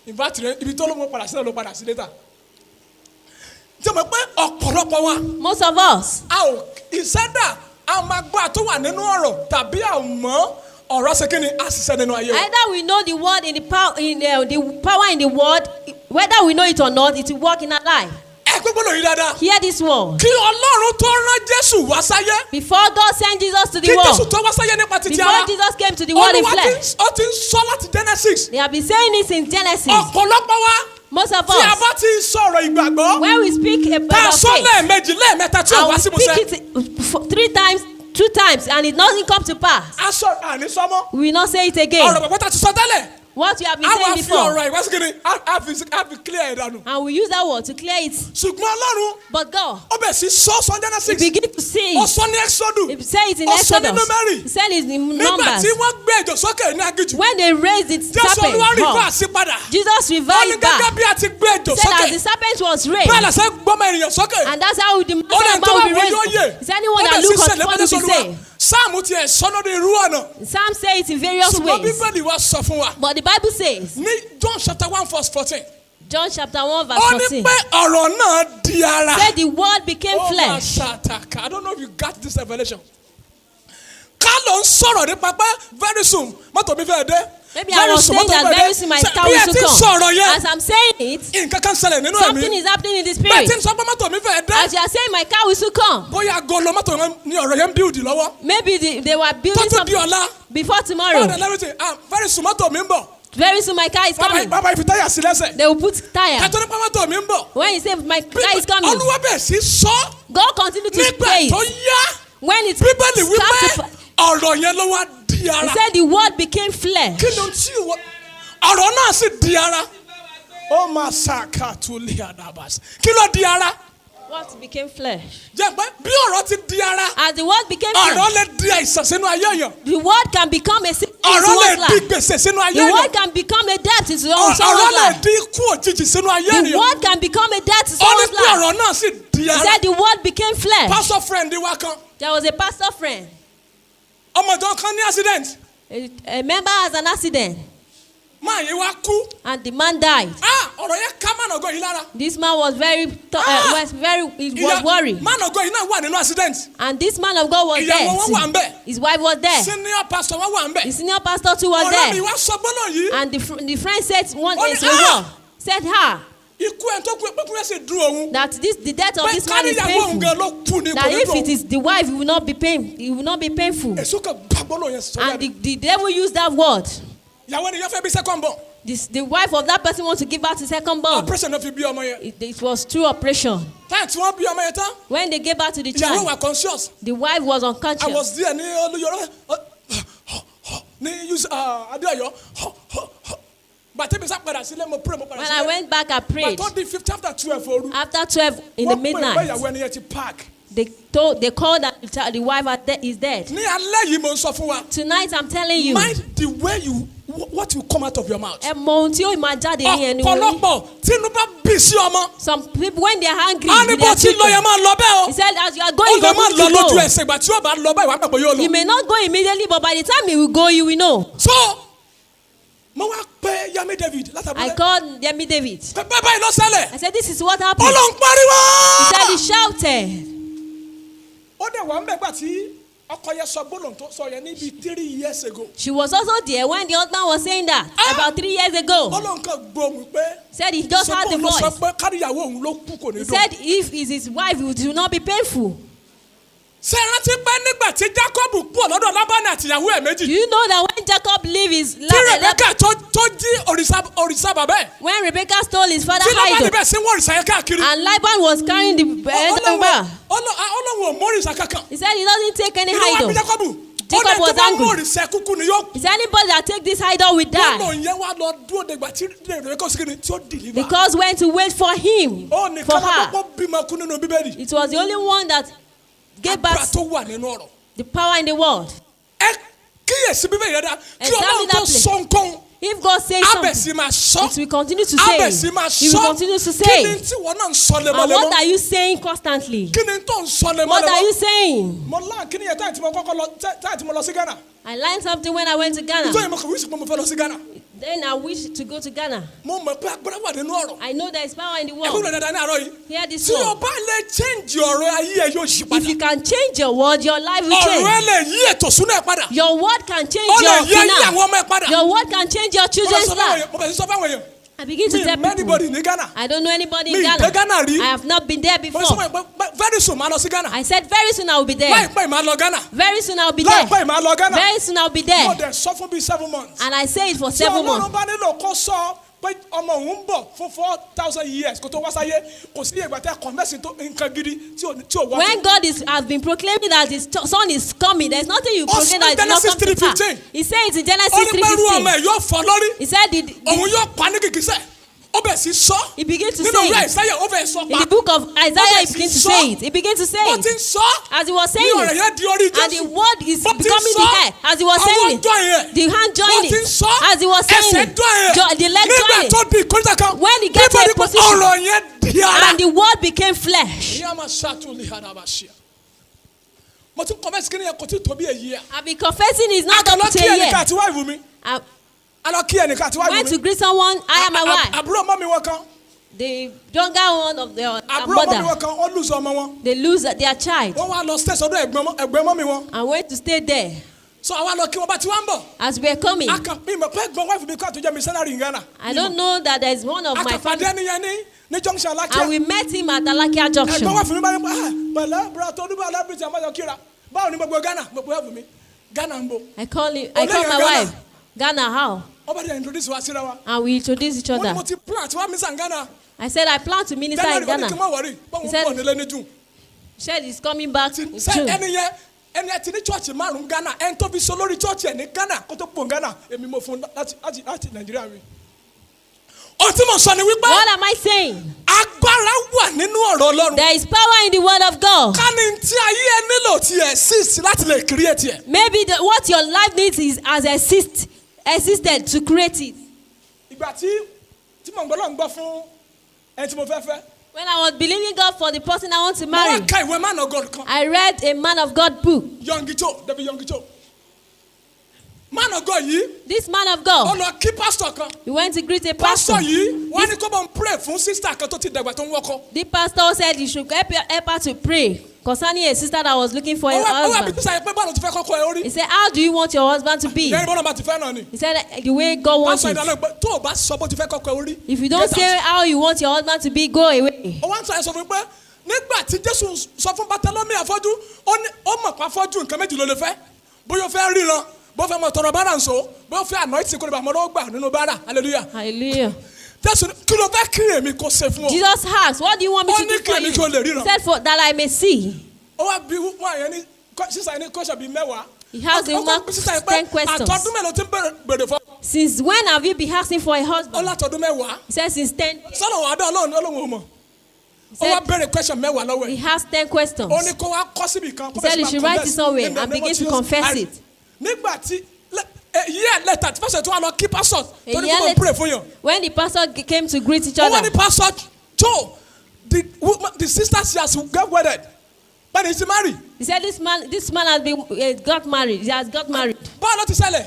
Ìbátí rẹ̀ ibi tó ló mú padà sí náà ló padà sí létà. Tí mo pé ọ̀pọ̀lọpọ̀ wa. Most of us, A ò ìṣẹ́dá a máa gbọ́ àtúwà nínú ọ̀rọ̀ tàbí àmọ́ ọ̀rọ̀ ṣe kí ni a ṣiṣẹ́ nínú ayé wa. either we know the word in the power in the word, whether we know it or not, it will work in our life. Ẹ gbogbo lòyìn dáadáa. Hear this word. Kí Ọlọ́run tó rán Jésù wá sáyé. Before God sent Jesus to the Kí Jésù world, tó wá sáyé nípa títí before ara. Jesus came to the world in Olúwa flesh, ó ti ń sọ láti Genesis. they have been saying it in Genesis. Ọ̀pọ̀lọpọ̀ wa Most of tí a us, bá ti sọ̀rọ̀ ìgbàgbọ́. when we speak Tá a about sọ faith, lẹ́ẹ̀mejì lẹ́ẹ̀mẹ́ta tí ò and wá we sí speak musẹ́. it 3 times, 2 times, and it doesn't come to pass, A sọ àní sọmọ. we will not say it Ọ̀rọ̀ again. bàbá tá a ti sọ tẹ́lẹ̀. What we have been A saying wá fi before, ọ̀rọ̀ ìwá sí kìíní. A fi clear ẹ̀ dànù. and we use that word to clear it. Ṣùgbọ́n Ọlọ́run But God, ó bẹ̀ sí sọ He Genesis. begin to say Ó it. sọ ní Exodus. He said it in Ó sọ ní Exodus. Númérì. He said it in Nígbà Numbers. tí wọ́n gbé ejò sókè ní aginjù. When they raised it, Jésù serpent, Olúwa rí up, ìgbà sí padà. Jesus Ó ní revived gẹ́gẹ́ back. bí a ti gbé ejò Said as sókè. the serpent was Bẹ́ẹ̀ raised, lẹ́sẹ̀ gbọ́mọ ènìyàn sókè. and that's how the Ó lè man tó will wà be wọ́n yóò raised. yè. Is anyone Ó that bẹ̀ look sí at ṣẹlẹ̀ what mọ́tò to sọ́dún say? wa. Sáàmù tiẹ̀ sọ́nà ní irú ọ̀nà. Some say it in various Ṣùgbọ́n ways. Bíbélì wa sọ fún wa. But the Bible says, Ní John chapter 1 verse 14. John chapter 1 verse Ó ní 14, pé ọ̀rọ̀ náà di ara. said the word became Oh, flesh. Mashataka. I don't know if you got this revelation. Ká ló ń sọ̀rọ̀ nípa pé very soon mọ́tò mi fẹ́ dé. Maybe I was saying that very soon my car Bí will ẹ soon ti come. sọ̀rọ̀ yẹn, As I'm saying it, nǹkan kan ṣẹlẹ̀ nínú something ẹ̀mí. is happening in the Bẹ́ẹ̀ spirit. tí ń sọ pé mọ́tò mi fẹ́ dé. As you are saying my car will soon come. Bóyá agolo mọ́tò yẹn ní ọ̀rọ̀ yẹn ń build lọ́wọ́. Maybe they were Tó building tún di something ọ̀la. before Báwo tomorrow. ni everything? Very soon mọ́tò mi ń bọ̀. Very soon my car is coming. Bàbá ìfi táyà sí lẹ́sẹ̀. They will put tire. Kàtó nípa mọ́tò mi ń bọ̀. When you say my car is coming, Olúwa bẹ̀ sí sọ. God continue to Nígbà say tó it. yá. When it Bíbélì starts wípé to, ọ̀rọ̀ yẹn ló wá di ara. he said the word became flesh. Kí ló ń tí ìwọ? Ọ̀rọ̀ náà sì di ara. Ó máa ṣàkàtúlẹ̀ àdàbàs. Kí ló di ara? What became flesh? Jẹ́ pé bí ọ̀rọ̀ ti di ara, As the word became ọ̀rọ̀ flesh, lè di àìsàn sínú ayé yẹn. the word can become a sickness in Ọ̀rọ̀ lè one's di life. gbèsè sínú ayé The word yẹn. can become a debt in Ọ̀rọ̀ someone's lè life. di ikú òjijì sínú ayé The yẹn. word can become a debt in Ó ní someone's pé life. ọ̀rọ̀ náà sì di He ara. said the word became flesh. Pastor friend wa kan, There was a pastor friend. ọmọ ìjọ kan ní accident. A member has an accident Máa yẹn wá kú. and the man died. Ọ̀rọ̀ yẹn ká Mánàgọ́ yìí lára. This man was he was worried. Mánàgọ́ yìí náà wà nínú accident. And this man of God was Ìyàwó wọn wà ń there. bẹ̀. His wife was there. Senior pastor wọn wà ń The bẹ̀. senior pastor too was Ọ̀rẹ́ mi there. wá sọ gbọ́dọ̀ yìí. And the friend said one Ó ní, day to her, said her Ikú ẹ̀ tó kú ẹ̀ pé sì dùn òun. that the death of Pé this man is káníyàwó òun painful. gan ló kú ní That kò ní if dùn it òun. is the wife, it will not be painful. Èso kan gbàgbọ́dọ̀ yẹn sọ And yẹn. the devil used that word. Ìyàwó ènìyàn fẹ́ bí second born. The wife of that person wants to give birth to second born. Operation náà fi bí ọmọ yẹn. It was through operation. Táyà tí wọ́n bí ọmọ yẹn tán. When they gave birth to the Ìyàwó child, wà conscious. the wife was I unconscious. was there ní Olúyọ̀rọ̀ ní Adéọ̀yọ́. Bàtẹ́bí sá padà sílé mo pray mo padà When I sílé. went back, I prayed. Bàtọ́ di 50 after 12 òru. After 12 in the Wọ́n pè pé midnight, ìyàwó ẹni yẹn ti park. they called that the wife is dead. Ní alẹ́ yìí mo ń sọ fún wa. Tonight, I'm telling you, Mind the way what will come out of your mouth. ẹ mọ ohun tí ó máa jáde ní ẹnu yín. Ọ̀pọ̀lọpọ̀ tínú bá bì sí ọmọ. Some people, when they are angry A ní with bó their ti lọ children, yẹn máa lọ bẹ́ẹ̀ o. he said, as you are Ó going, lè you má need lọ to lójú go. ẹsẹ̀ ìgbà tí ó bá lọ báyìí wàá gbàgbọ́ yóò lọ. You may not go immediately, but by the time he will go, you will know. So mo wá pé Yami David I látàbílẹ̀. called Yemi David. Pé báyìí ló ṣẹlẹ̀. I said, this is what Ó happened. lọ ń pariwo. He said, he shouted. Ó dẹ̀ wà ń bẹ̀ gbà tí ọkọ yẹn sọ gbólóhùn tó sọ yẹn níbi 3 years ago. She was also there when the husband was saying that about 3 years ago. Ọlọ́run kan gbóhùn pé. Said he just had the voice. sọ pé káríyàwó òun ló kú kò ní He dùn. said if it's his wife, it will not be painful. Ṣé rántí pé nígbà tí Jacob kú lọ́dọ̀ Lábánì àtìyàwó ẹ̀ méjì. Do you know that when Jacob leave his tí Rebecca tó jí òrìṣà bàbá ẹ̀. when Rebecca stole his father tí Lábánì idol bẹ̀ sí wọ́n òrìṣà yẹn káàkiri. and Laban was carrying the Ọlọ́run ò mọ òrìṣà kankan. he said he doesn't take any Ìlú wa idol. bí Jacob. Jacob was angry. òrìṣà kúkú ni yóò. Is there anybody that take this idol will die? Ọlọ́run yẹn wá lọ dúró dègbà tí Rebecca sì kiri tí ó deliver. Because when to wait for him, ó ní for kálábọ̀ her, bímọ kú nínú Bíbélì. it was the only one that gave Agbára back tó wà nínú ọ̀rọ̀. the power in the world. Ẹ kíyèsí Bíbélì yẹn dá. Kí Examine Ọlọ́run tó that place. sọ nǹkan. If God says Abẹ̀ something, sì máa sọ. it will continue to say. Abẹ̀ sì máa It will sọ. continue to Kí say. ni tí wọ́n náà ń sọ And what lemọ́lemọ́? are you saying constantly? Kí ni tó ń sọ What are you lemọ́lemọ́? saying? Mo lá kíní yẹn táyà tí mo kọ́kọ́ lọ táyà tí mo lọ sí Ghana. I learned something when I went to Nítorí Ghana. mo kàn wíṣí pé mo fẹ́ lọ sí Ghana. Then I wish to go to Ghana. Mo mọ̀ pé agbára wà nínú ọ̀rọ̀. I know there is power in the Ẹ̀kú world. rẹ̀ dáadáa ní àárọ̀ yìí. Hear this Tí o word. bá lè change ọ̀rọ̀ ayé ẹ̀ yóò yí If padà. you can change your word, your life will Ọ̀rọ̀ ẹ̀ change. lè yí ètò súná ẹ̀ padà. Your word can change Ó lè your yí ayé àwọn finance. ọmọ ẹ̀ padà. Your word can change your children's life. Mo bẹ̀rẹ̀ sí sọ fáwọn èèyàn. I begin to Mi tell mọ people, anybody ní Ghana. I don't know anybody in Mi dé Ghana. Ghana rí. I have not been there Mo sọ before. fún ẹ pé very soon máa lọ sí Ghana. I said very soon I will be there. Láìpẹ́ ìmáa lọ Ghana. Very soon I will be there. Láìpẹ́ ìmáa lọ Ghana. Very soon I will be Mo there. dẹ̀ sọ fún bíi 7 months. And I say it for Tí 7 Ọlọ́run months. bá nílò kó sọ pé ọmọ òun ń bọ̀ fún 4,000 years kó tó wá sáyé kò sí ìgbà tẹ́ kọ̀mẹ́sì tó nǹkan gidi tí ò wá When tó. God has been proclaiming that his son is coming, there's nothing you proclaim that is not Genesis come to pass. 3:15. He said it in Genesis Ó ní pé irú ọmọ 3:15. ẹ̀ yóò fọ́ lórí. He said Òun yóò pa ní kìkìsẹ̀. Ó bẹ̀ sí sọ. he began to Nínú say ìwé it. Àìsáyà ó bẹ̀ sọ In pa. the book of Isaiah, he Ó bẹ̀ began sí to sọ. say it. He began to say Ó ti it. ń sọ. As he was Ní saying ọ̀rọ̀ it, yẹn di orí and the Jésù. word is Bó ti ń becoming sọ. the hair. As he was saying Àwọn it, join yẹn. the hand Bó joined ti ń it. sọ. As he was saying Ẹsẹ̀ it, join yẹn. the leg Nígbà joined tó it. di ìkórìtà kan. When he gets to Bíbélì a pé position, ọ̀rọ̀ yẹn di ara. and the word became flesh. Ìyá máa ṣàtúnlẹ̀ àdàbàṣe. Mo ti kọ́mẹ́sì kí ni yẹn kò tí tó bí èyí yà. I've been confessing it's not up Àkàlọ́ to kí a ẹnìkan year. àti wáìfù mi. I Àlọ́ kí ẹnìkan àti wáìfù went mi. to greet someone. I am my wife. Àbúrò mọ́ mi wọn kan. The younger one of their Àbúrò mọ́ mi mother, wọn kan wọ́n lùsọ ọmọ wọn. they lose their child Wọ́n wá lọ stage ọdún ẹ̀gbọ́n mọ́ mi wọn. and went to stay there. So àwa lọ kí wọ́n bá ti wá ń bọ̀. As we are coming, A kàn mi mọ̀ pé ẹ̀gbọ́n wáìfù mi kọ́ àtúnjẹ́ missionary in Ghana. I don't know that there is one of A my kàn pàdé family, ẹni yẹn ní junction and Alákíá. we met him at Alakia Ẹ̀gbọ́n Junction. wáìfù mi bá ní pẹ̀lẹ́ bùrọ̀ tó dúpọ̀ alábìrìtì àmọ́jọ kíra. Báwo ni gbogbo Ghana gbogbo wáìfù mi? Ghana ń bọ̀. I call my Ghana. wife, Ghana, how? Wọ́n bá dé introduce wa síra wa. And we introduced each Wọ́n ní mo other. ti plan àti wá mísà ń Ghana. I said, I plan to minister in January wọ́n ní kí n Ghana. má wọrí. Báwo He ń said- bọ̀ nílé ní June. Said he's coming back in Ṣé June. ẹni yẹn ẹni ẹ ti ní chọ́ọ̀chì márùn-ún Ghana ẹni tó fi so lórí chọ́ọ̀chì ẹ̀ ní Ghana kó tó pò Ghana èmi mo fún un láti Nàìjíríà mi. Ohun tí mo sọ ni wípé What am I saying? agbára wà nínú ọ̀rọ̀ Ọlọ́run. There is power in the word of God. Ká ní tí ayé ẹ nílò ti exist láti lè create ẹ̀. Maybe what your life needs is as existed to create it. Ìgbà tí mo ń gbọ́ lọ́n gbọ́ fún ẹni tí mo fẹ́ fẹ́. When I was believing God for the person I want to Mo wá marry, ka ìwé man of God kan. I read a man of God book. Yọngi Joe David Yọngi Joe. Man of God yìí This man of ó God, lọ kí pastor kan. he went to greet a Pastor pastor. yìí wọ́n ní kó bọ̀ ń pray fún sister kan tó ti dàgbà tó ń wọ́kọ́. The pastor said you should help her to pray concerning a sister that was looking for a Ó wá bí husband. tí sàyẹ̀ pé báwo ti fẹ́ kọ́kọ́ ẹ orí. He said, how do you want your husband to be? Ìyẹn bọ́lá bá ti fẹ́ náà ni. He said, the way God wants Pastor it. ìdáná pé tó o bá sọ bó ti fẹ́ kọ́kọ́ ẹ orí. If you don't get say out. how you want your husband to be, go away. Ó wá ń sọ ẹ sọ fún mi pé nígbà tí Jésù sọ fún Bátálómì afọ́jú ó mọ̀ pa afọ́jú nǹkan méjì ló lè fẹ́. Bóyá o fẹ́ ríran bó fẹ́ mọ tọrọ bára ń so bóyá o fẹ́ anoint kó lè bá ọmọdé ó gbà nínú bára hallelujah. Hallelujah. Jésù kí ló fẹ́ kí èmi kó ṣe fún ọ. Jesus asked, what do you want me Ó to ní do kí for èmi you? kí o lè He ríran. said, for that I may see. Ó wá bí wọ́n àyẹ̀ ní sísà yẹn ní kọ́ṣà bíi mẹ́wàá. He has a Ó kọ́ mark bí sísà yẹn pé 10 questions. àtọ́dún mélòó ti ń bèrè fún. Since when have you been asking for a Ó husband? látọ̀dún mẹ́wàá. He said, since 10. Sọ́nà wà á dán Ọlọ́run ò mọ̀. He Ó wá said, bèrè question mẹ́wàá lọ́wọ́ he ẹ̀. has 10 questions. Ó ní kó wá kọ́ síbi kan. He said you should write it somewhere and begin to confess it. Nígbà tí year later tí pásítọ̀ tí wọ́n lọ kí pásítọ̀ A tó ní year kó mọ̀ pray fún yàn. later, when the pastor came to greet each Ó wá ní other, pásítọ̀ Joe the sister she has get wedded but he is married. he said, this man has been got married. He has got married. Báwo ló ti ṣẹlẹ̀?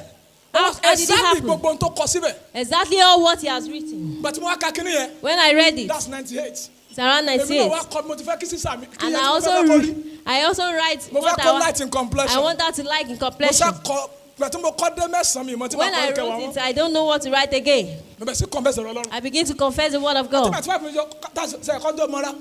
How did it Exactly happen? gbogbo ohun tó kọ síbẹ̀. Exactly all what he has written. But mo wá ka kíní yẹn. When I read it, That's 98. It's around Èmi náà 98. wá kọ́ mo ti fẹ́ kí sísá mi. Kí And yẹn I tí mo fẹ́ kọ́ rí. also write Mo fẹ́ what kọ́ light in I complexion. want her to like in Mo complexion. sá kọ́ pẹ̀tí mo kọ́ dé mẹ́sàn-án mi mọ̀ tí mo When I kọ́ kẹwàá wrote wọn. it, I don't know what to write again. Mo bẹ̀ sí confess ọ̀rọ̀ Ọlọ́run. I begin to confess the word of Tí God. màá tí wàá fi mi jọ ṣe ẹ̀kọ́ jọ mọ́ra.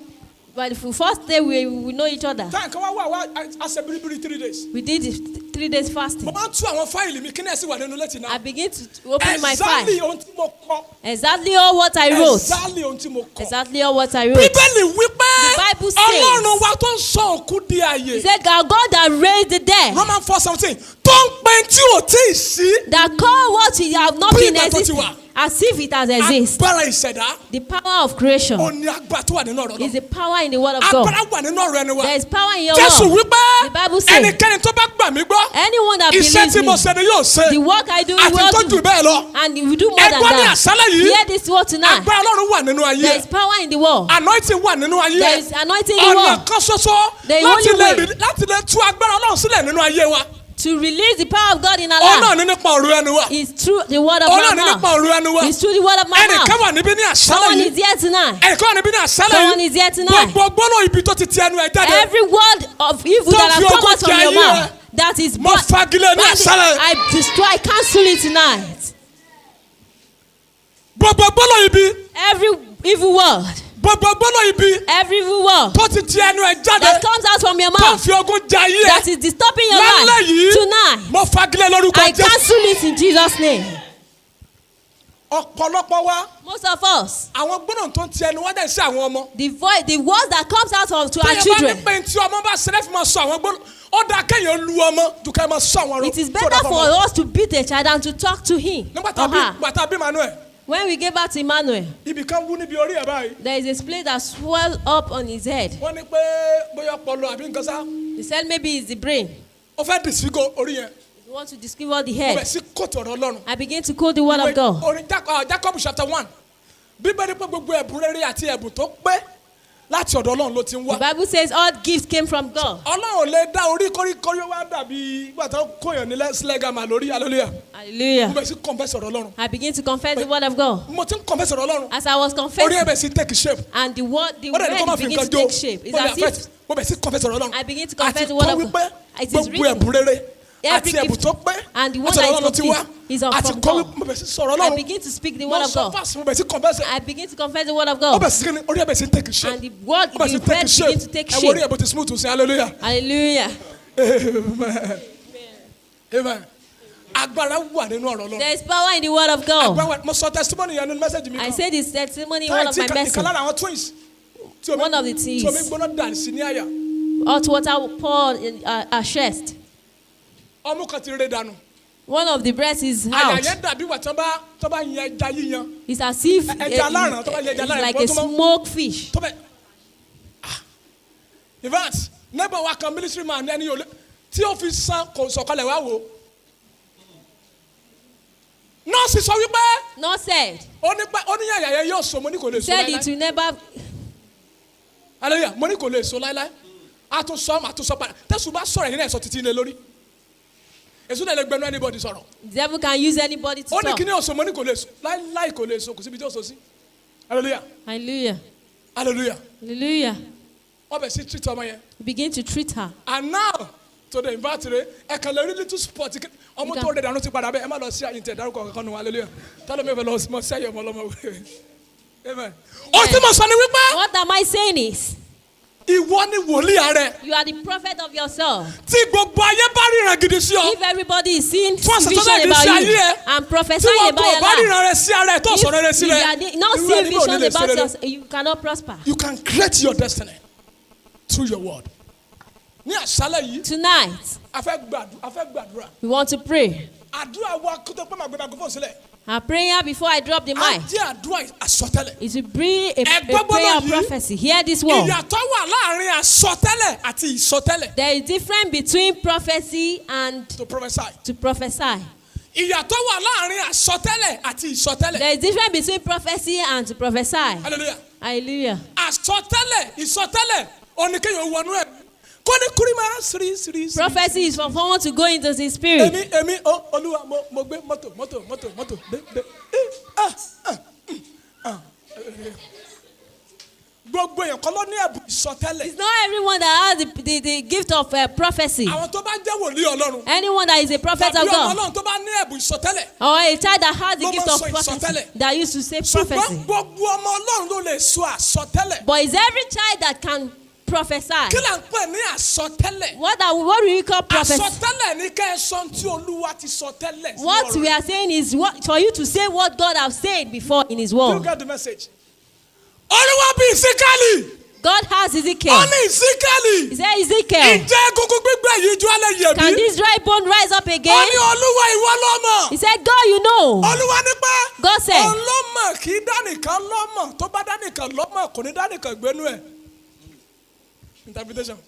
But the first day we know each other. Táyà kan wá wà á ṣe biribiri 3 days. We did it 3 days fasting. Mo máa ń tú àwọn fáìlì mi kí ní ẹ̀sìn wà nínú létí I náà. begin to open my Exactly file. ohun tí mo kọ́. Exactly all what I wrote. Exactly ohun tí mo kọ́. Exactly all what I wrote. Bíbélì wípé The Bible says- Ọlọ́run wa tó ń sọ òkú di He àyè. said, God that raised the dead, Roman 4:17 tó ń pe tí ò tí ì sí. that call what you have not Bí been ìgbà tó ti existing, wà. as if it has existed. Agbára ìṣẹ̀dá. The power of creation Ó ní agbára tó wà nínú ọ̀rọ̀ is náà. the power in the word of God. Agbára wà nínú ọ̀rọ̀ ẹni wa. There is power in your Jésù word. wípé The Bible says, ẹnikẹ́ni tó bá gbà mí gbọ́. anyone that Iṣẹ́ believes tí mo me, ṣe ni yóò ṣe. the work I do, Àti tó will jù do. bẹ́ẹ̀ lọ. And if you do more than Ẹgbọ́n ní that, àṣálẹ̀ yìí. hear this word tonight. Agbára Ọlọ́run wà nínú ayé. There is power in the word. Anointing wà nínú ayé. There is anointing in the Ọ̀nà word. kan ṣoṣo The láti only way. lè tú agbára Ọlọ́run sílẹ̀ nínú ayé wa. To release the power of God in our Òun náà life ní nípa ọ̀rọ̀ ẹnu wa. is through the word of Òun náà my ní nípa mouth. ọ̀rọ̀ ẹnu wa. It's through the word of my Ẹnìkan mouth. wà níbí ní àṣálẹ̀ Someone yìí. is here tonight. Ẹnìkan wà níbí ní àṣálẹ̀ Someone yìí. is here tonight. Gbogbo gbólóhùn ibi tó ti ti ẹnu ẹ̀ jáde. Every word of evil Tó that fi has come ogún out from jẹ your ayé mouth, rẹ. that is Mo fagilé ní àṣálẹ̀. I destroy, cancel it tonight. Gbogbo gbólóhùn ibi. Every evil word, Gbogbo gbólóhùn ibi. every evil word Tó ti ti ẹnu ẹ̀ jáde. that comes out from your Tó mouth, fi ogún jẹ ayé that ẹ̀. is disturbing your Lálẹ́ life yìí. tonight, Mo fagilé lórúkọ I Jésù. cancel it in Jesus' name. Ọ̀pọ̀lọpọ̀ wa. Most of us, Àwọn gbólóhùn tó ń ti ẹnu wọ́n dẹ̀ sí àwọn ọmọ. the words that comes out of to our Téèyàn bá ní children, pé tí ọmọ bá ṣẹlẹ̀ fi máa sọ àwọn gbólóhùn. Ó dáa kéèyàn lu ọmọ ju ká máa sọ àwọn ọ̀rọ̀. it is tó better dáa for fọmọ. us to beat a child than to talk to him Nígbà or her. tá a bí Manuel. When we gave birth to Emmanuel, Ibì kan wú níbi orí ẹ̀ báyìí. there is a split that swelled up on his head. Wọ́n ní pé bóyá ọpọlọ àbí nǹkan sá. They said maybe it's the brain. Ó fẹ́ disfigure orí yẹn. You want to discover the Ó bẹ̀ head. sí kóòtù ọ̀rọ̀ Ọlọ́run. I begin to quote the word of God. Orin Jacob chapter 1. Bíbélì pé gbogbo ẹ̀bùn rere àti ẹ̀bùn tó pé láti ọ̀dọ̀ Ọlọ́run ló ti ń The wá. Bible says all gifts came from God. Ọlọ́run lè dá orí kóríkórí ó wá dàbí ìgbà tó kóyàn ní sílẹ̀gàmà lórí hallelujah. Mo Hallelujah. bẹ̀ sí confess ọ̀rọ̀ Ọlọ́run. I begin to confess the word of God. Mo ti ń confess ọ̀rọ̀ Ọlọ́run. As I was Orí ẹ̀ confessing, bẹ̀ sí take shape. and the word Ó dẹ̀ ní kó má fi begin nǹkan to jó. take shape. It's as if Mo bẹ̀ sí confess ọ̀rọ̀ Ọlọ́run. I begin to confess Àti the word kọ́ of wípé God. It is gbogbo written. ẹ̀bùn rere Every àti ẹ̀bùn gift tó pé and the one láti that ọ̀dọ̀ is Ọlọ́run ti wá. complete is of Àti from kọ́ God. wípé mo bẹ̀ sí sọ̀rọ̀ I Ọlọ́run. begin to speak the Mo word of sọ God. fásitì mo bẹ̀ sí confess ẹ̀. I begin to confess the word of Ó God. bẹ̀ sí kí ni orí ẹ̀ bẹ̀ sí take shape. And the word, Ó bẹ̀ sí the take word shape. begin to take Ẹ wo orí ẹ̀ shape. bó ti smooth sí hallelujah. Hallelujah. Amen. Amen. Agbára wà nínú ọ̀rọ̀ Ọlọ́run. There is power in the word of God. Agbára wà. Mo sọ testimony yẹn nínú message mi I kan. say this testimony in one of my Ìkan messages. lára àwọn twins. Tí One of the tí omi things. gbóná dà sí ní àyà. Hot water poured in our chest. Ọmú kan ti ré dànù. One of the breasts is Àyà out. yẹn dàbí wà tán bá yan ẹja yíyan. It's as if Ẹja aláràn, tó bá yẹ ẹja it's aláràn, like wọ́n a tún máa- smoked fish. Tó bẹ̀. In fact, neighbor wa kan ministry man ẹni yóò lé tí ó fi san kò sọ̀kalẹ̀ wá wò. Nọ́ọ̀sì sọ wípé Not said. ó ní yàyà yẹn yóò so mo ní kò lè so Said it láíláí. will never. Hallelujah, mo ní kò lè so láíláí. A tún sọ padà. Tẹ́sù bá sọ̀rọ̀ yẹn náà sọ títí ilé lórí. Èso náà lè gbẹnu anybody sọ̀rọ̀. The devil can use anybody to Ó ní talk. kí ni òsò mo ní kò lè so láíláí kò lè so kò síbi tí ó so sí. Hallelujah, Hallelujah. hallelujah. Hallelujah. Wọ́n bẹ̀ sí treat ọmọ yẹn. Begin to treat her. And now to the invertebrate ẹ kàn lè rí little spot ọmọ tó rẹ̀ dànù ti padà bẹ́ẹ̀ ẹ má lọ sí àyìntẹ̀ dárúkọ kankan nù hallelujah tálọ́ mi fẹ́ lọ mọ sí àyè ọmọ ọlọ́mọ amen. Ó tí mo sọ ni wípé What am I saying is, ìwọ ni wòlíì ààrẹ you are the prophet of yourself. tí gbogbo ayé bá ríran gidi sí ọ If everybody is seeing Fún àṣà tó vision bẹ́ẹ̀ di sí about ayé you ẹ, and tí prophesying wọn about kò your bá life, ríran rẹ sí ara ẹ tó sọ̀rọ̀ rẹ if sílẹ̀ you are not irú seeing ẹni bẹ́ẹ̀ ò ní vision lè about ṣe rere. yourself, you cannot prosper. You can create your destiny through your word. Ní àṣálẹ̀ yìí Tonight, a fẹ́ gbàdúrà we want to pray. àdúrà wa kó tó pé màá gbé microphone sílẹ̀ Our prayer before I drop the á mic jẹ́ àdúrà àsọtẹ́lẹ̀. is to bring a Ẹgbẹ́ prayer of gbọ́dọ̀ yìí. prophecy. Hear this word. Ìyàtọ̀ wà láàrin àsọtẹ́lẹ̀ àti ìsọtẹ́lẹ̀. There is difference between prophecy and To prophesy. to prophesy. Ìyàtọ̀ wà láàrin àsọtẹ́lẹ̀ àti ìsọtẹ́lẹ̀. There is difference between prophecy and to prophesy. Hallelujah. Hallelujah. Àsọtẹ́lẹ̀ ìsọtẹ́lẹ̀ oníkéyàn wọnú ẹ̀. Kó ní kúrí máa sírí. Prophecy is for someone to go into the spirit. Èmi Olúwa mo gbé mọ́tò dé. Gbogbo èèyàn kan ló ní ẹ̀bùn ìsọtẹ́lẹ̀. It's not everyone that has the gift of prophecy. Àwọn tó bá jẹ́ wòlíì Ọlọ́run. Anyone that is a prophet of Tàbí ọmọ God. Ọlọ́run tó bá ní ẹ̀bùn ìsọtẹ́lẹ̀. Or a child that has the Ló gift máa of sọ prophecy. ìsọtẹ́lẹ̀. That used to say Ṣùgbọ́n prophecy. gbogbo ọmọ Ọlọ́run ló lè sọ àsọtẹ́lẹ̀. But it's every child that can prophesy. Kí là ń pè ní àsọtẹ́lẹ̀? What do we call prophecy? Àsọtẹ́lẹ̀ ní kẹ́ ẹ sọ tí Olúwa ti sọ tẹ́lẹ̀. What we are saying is for you to say what God has said before in His You word. get the message. Olúwa bí Ezekiel. God has Ezekiel. Ó ní Ezekiel. He said, Ezekiel, Ǹjẹ́ egungun gbígbẹ yìí ju alẹ́ yẹ̀ can bí? this dry bone rise up Ó again? ní Olúwa ìwọ ló mọ̀. He said, God, you know. Olúwa ní pé God said, òun ló mọ̀ kì í dánìkan lọ́mọ̀ tó bá dánìkan lọ́mọ̀ kò ní dánìkan gbénú ẹ̀. Interpretation.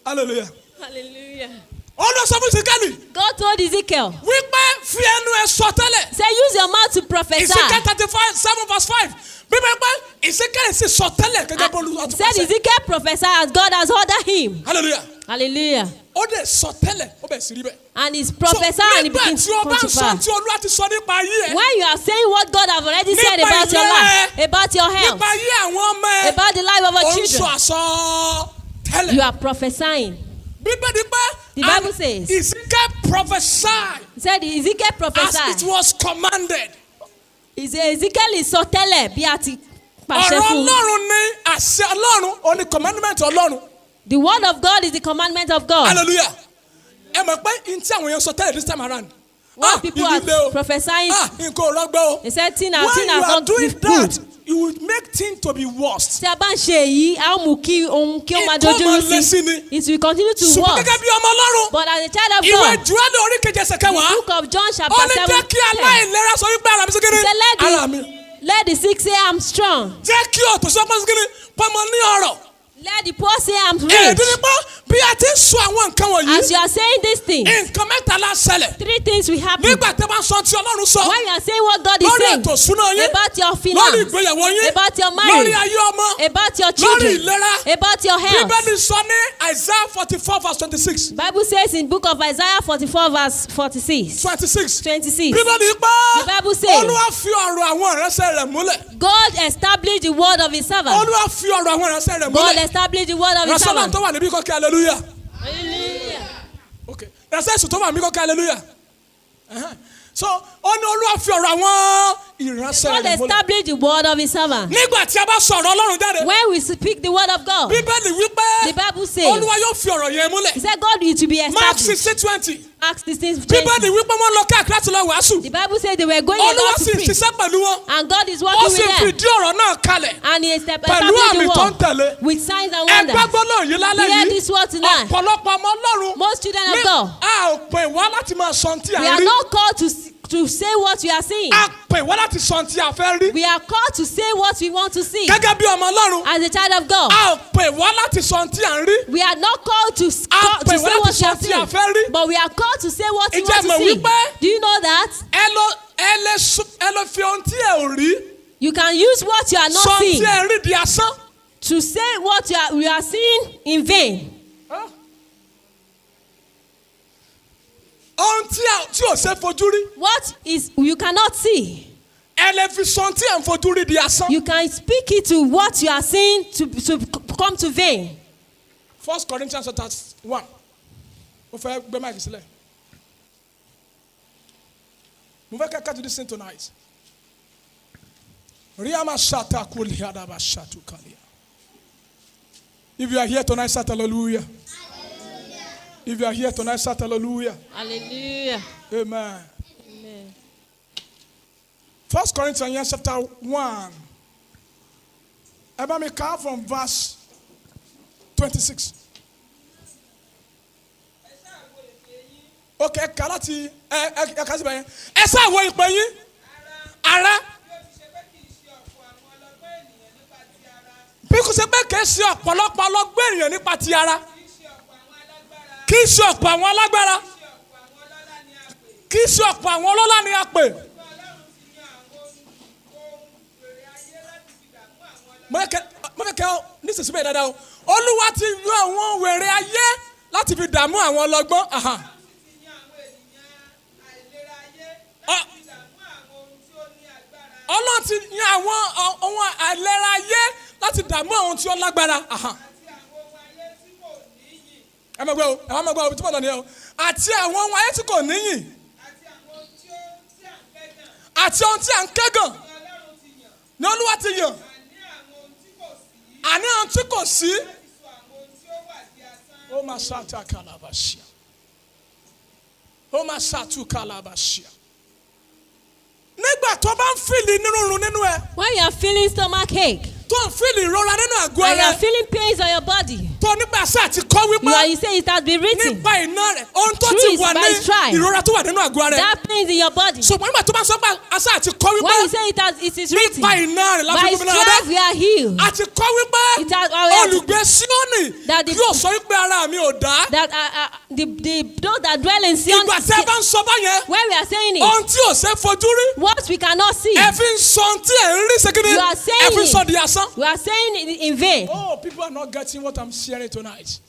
Hallelujah. Hallelujah. Ó lọ sọ fún Ezekiel God told Ezekiel, wípé fi ẹnu ẹ sọ tẹ́lẹ̀. say, use your mouth to prophesy. Ezekiel 35:7-5. Bíbélì pé Ezekiel sì sọ tẹ́lẹ̀ gẹ́gẹ́ bó Olúwa He ti said pàṣẹ. Ezekiel prophesied as God has ordered him. Hallelujah. Hallelujah. Ó dẹ̀ sọ tẹ́lẹ̀ ó bẹ̀ sí rí bẹ́ẹ̀. And he's prophesying and it nígbà begins tí o to bá come ń to sọ pass. tí Olúwa ti sọ nípa ayé ẹ. When you are saying what God has already said Nípa about your ilé life, ẹ. about your health, Nípa ayé àwọn ọmọ ẹ. about the life of Ó our ń sọ children, àsọ tẹ́lẹ̀. you are prophesying. Bíbélì pé The Bible says, Ezekiel prophesied He said Ezekiel as it prophesied. was commanded. He said Ezekiel is sọ tẹ́lẹ̀ bí a ti pàṣẹ Ọ̀rọ̀ fún. Ọlọ́run ní àṣẹ Ọlọ́run ó ní commandment Ọlọ́run. The word of God is the commandment of God. Hallelujah. Ẹ mọ̀ pé n tí àwọn èèyàn sọ tẹ́lẹ̀ this time around. What people are ìlú le o. prophesying, Nǹkan ò rọgbọ o. they said things When are you are not doing good. that, you will make things to be worse. Tí a bá ń ṣe èyí, a ó mú kí ohun kí ó máa Ikú dojúrú máa lé sí sí. ni. It will continue to Ṣùgbọ́n work. gẹ́gẹ́ bí ọmọ Ọlọ́run, But as a child of ìwé God, Jòhánù orí keje ẹsẹ̀ kẹwàá. book of John Ó chapter ní 7, jẹ́ kí aláìlera sọ wípé ara mi sí he kíni. said, Ara mi. let the sick say I'm strong. Jẹ́ kí òtòṣọ́ pọ́n sí kíni. Pọ́nmọ ní ọ̀rọ̀. Let the poor say I'm rich. Èdè ni pé bí a ti ń sọ àwọn nǹkan wọ̀nyí. As you are saying these things, Nǹkan mẹ́ta la ṣẹlẹ̀. 3 things will happen. Nígbà tí a bá ń sọ tí Ọlọ́run sọ. When you are saying what God is Lórí saying ètò ìṣúná yín. about your Lórí finance, ìgbéyàwó yín. about your Lórí marriage, ayé ọmọ. about your Lórí children, ìlera. about your health. Bíbélì sọ ní Isaiah 44:26. Bible says in book of Isaiah 44 verse 46, 26. 26, Bíbélì pé The Bible says, Olúwa fi ọ̀rọ̀ àwọn ìránṣẹ́ rẹ̀ múlẹ̀. God established the word of his servant. Olúwa fi ọ̀rọ̀ àwọn ìránṣẹ́ rẹ̀ God múlẹ̀. established the word of his Ránṣẹ́ náà servant. tó wà níbí kọ́kẹ́ hallelujah. Hallelujah. Okay. Ránṣẹ́ èsù tó wà níbí kọ́kẹ́ hallelujah. So ó ní Olúwa fi ọ̀rọ̀ àwọn ìránṣẹ́ God rẹ̀ múlẹ̀. established the word of his servant. Nígbà tí a bá sọ ọ̀rọ̀ Ọlọ́run jáde. When we speak the word of God, Bíbélì wípé the Bible says, Olúwa yóò fi ọ̀rọ̀ yẹn he múlẹ̀. said God is to be Mark established. 16:20. Acts 16, Bíbélì 20. wípé wọ́n lọ káàkiri láti lọ wàásù. The Bible says they were going Olúwa about to sì preach, ṣiṣẹ́ pẹ̀lú wọn. and God is Ó working sì with them, fìdí ọ̀rọ̀ náà kalẹ̀. and he Pẹ̀lú established àmì the tó ń word tẹ̀lé. with signs and Ẹgbẹ́ wonders. gbọ́dọ̀ yìí lálẹ́ Hear yìí. this word tonight. Ọ̀pọ̀lọpọ̀ ọmọ Ọlọ́run. Most children ní of God, a ò pè wá láti máa sọ ohun tí a we are rí. not called to say what we are seeing. A pè wá láti sọ ohun tí a fẹ́ rí. We are called to say what we want to see. Gẹ́gẹ́ bí ọmọ Ọlọ́run. As a child of God, A ò pè wá láti sọ ohun tí a ń rí. we are not called to say pè wá láti what we sọ are tí a fẹ́ seeing, rí. but we are called to say what we Ǹjẹ́ want to mọ̀ see. wípé Do you know that? ẹ lè fi ohun tí ẹ ò rí. You can use what you are Sọ not ohun tí seeing ẹ rí di asán. to say what we are seeing in vain. Ohun tí ò ṣe fojú rí. What is you cannot see, Ẹ lè fi sọ ohun tí ẹ ń fojú rí di asán. you can speak it to what you are seeing to come to vain. 1 Corinthians 1. Mo fẹ́ gbé máìkì sílẹ̀. Mo fẹ́ kẹ́kẹ́ to listen tonight. Riyama shata kuli hadaba shatu kalia. If you are here tonight, shout hallelujah. If you are here tonight, shout hallelujah. Hallelujah. Amen. Amen. 1 Corinthians chapter 1. Eba mi ka from verse 26. Okay, kalati kasi ba yẹn. Ẹ sá wo ìpè yín. Ara. Bí kò ṣe pé kìí ṣe ọ̀pọ̀lọpọ̀ ọlọ́gbọ́n ènìyàn nípa ti ara. Kìí ṣe ọ̀pọ̀ àwọn alágbára. Kìí ṣe ọ̀pọ̀ àwọn ọlọ́lá ni a pè. Mo fẹ́ kẹ́ ọ nísinsìnyí bẹ́ẹ̀ dáadáa o. Olúwa ti yan àwọn wèrè ayé láti fi dààmú àwọn ọlọ́gbọ́n. Ọlọ́run ti yan àwọn ohun àìlera ayé láti dààmú àwọn tí ó lágbára. ẹ máa gbọ́ o ẹ máa gbọ́ o tí mo lọ nìyẹn o àti àwọn ohun ayé tí kò níyìn àti ohun tí à ń kẹ́gàn ní Olúwa ti yàn àní ohun tí kò sí ó máa ṣàtà kàlàbàṣíà ó máa ṣàtú kàlàbàṣíà nígbà tó bá ń fìlì nínú nínú ẹ. When you are feeling stomach ache. tó ń fìlì ìrora nínú àgọ́ And you rẹ. are feeling pains on your body. tó nígbà sáà ti kọ́ wípé. You say it has been written. nípa iná rẹ̀ ohun tó ti Through wà his by stripe. ní ìrora tó wà nínú àgọ́ rẹ. That pains in your body. ṣùgbọ́n nígbà tó bá sọ pé sáà ti kọ́ wípé. When you say it is written. nípa iná rẹ̀ láti By gómìnà stripes rẹ̀. we are healed. àti kọ́ wípé. It has already. olùgbé Síónì That the- yóò sọ wípé ara mi ò dá. That those that dwell in Zion. ìgbà tí ẹ bá ń sọ báyẹn. When we are saying it. ohun tí ò ṣe fojú rí. What we cannot see. ẹ fi ń sọ ohun tí ẹ ń rí ṣèkìní. You are saying ẹ fi ń it. sọ di asán. We are saying it in vain. Oh, people are not getting what I'm sharing tonight.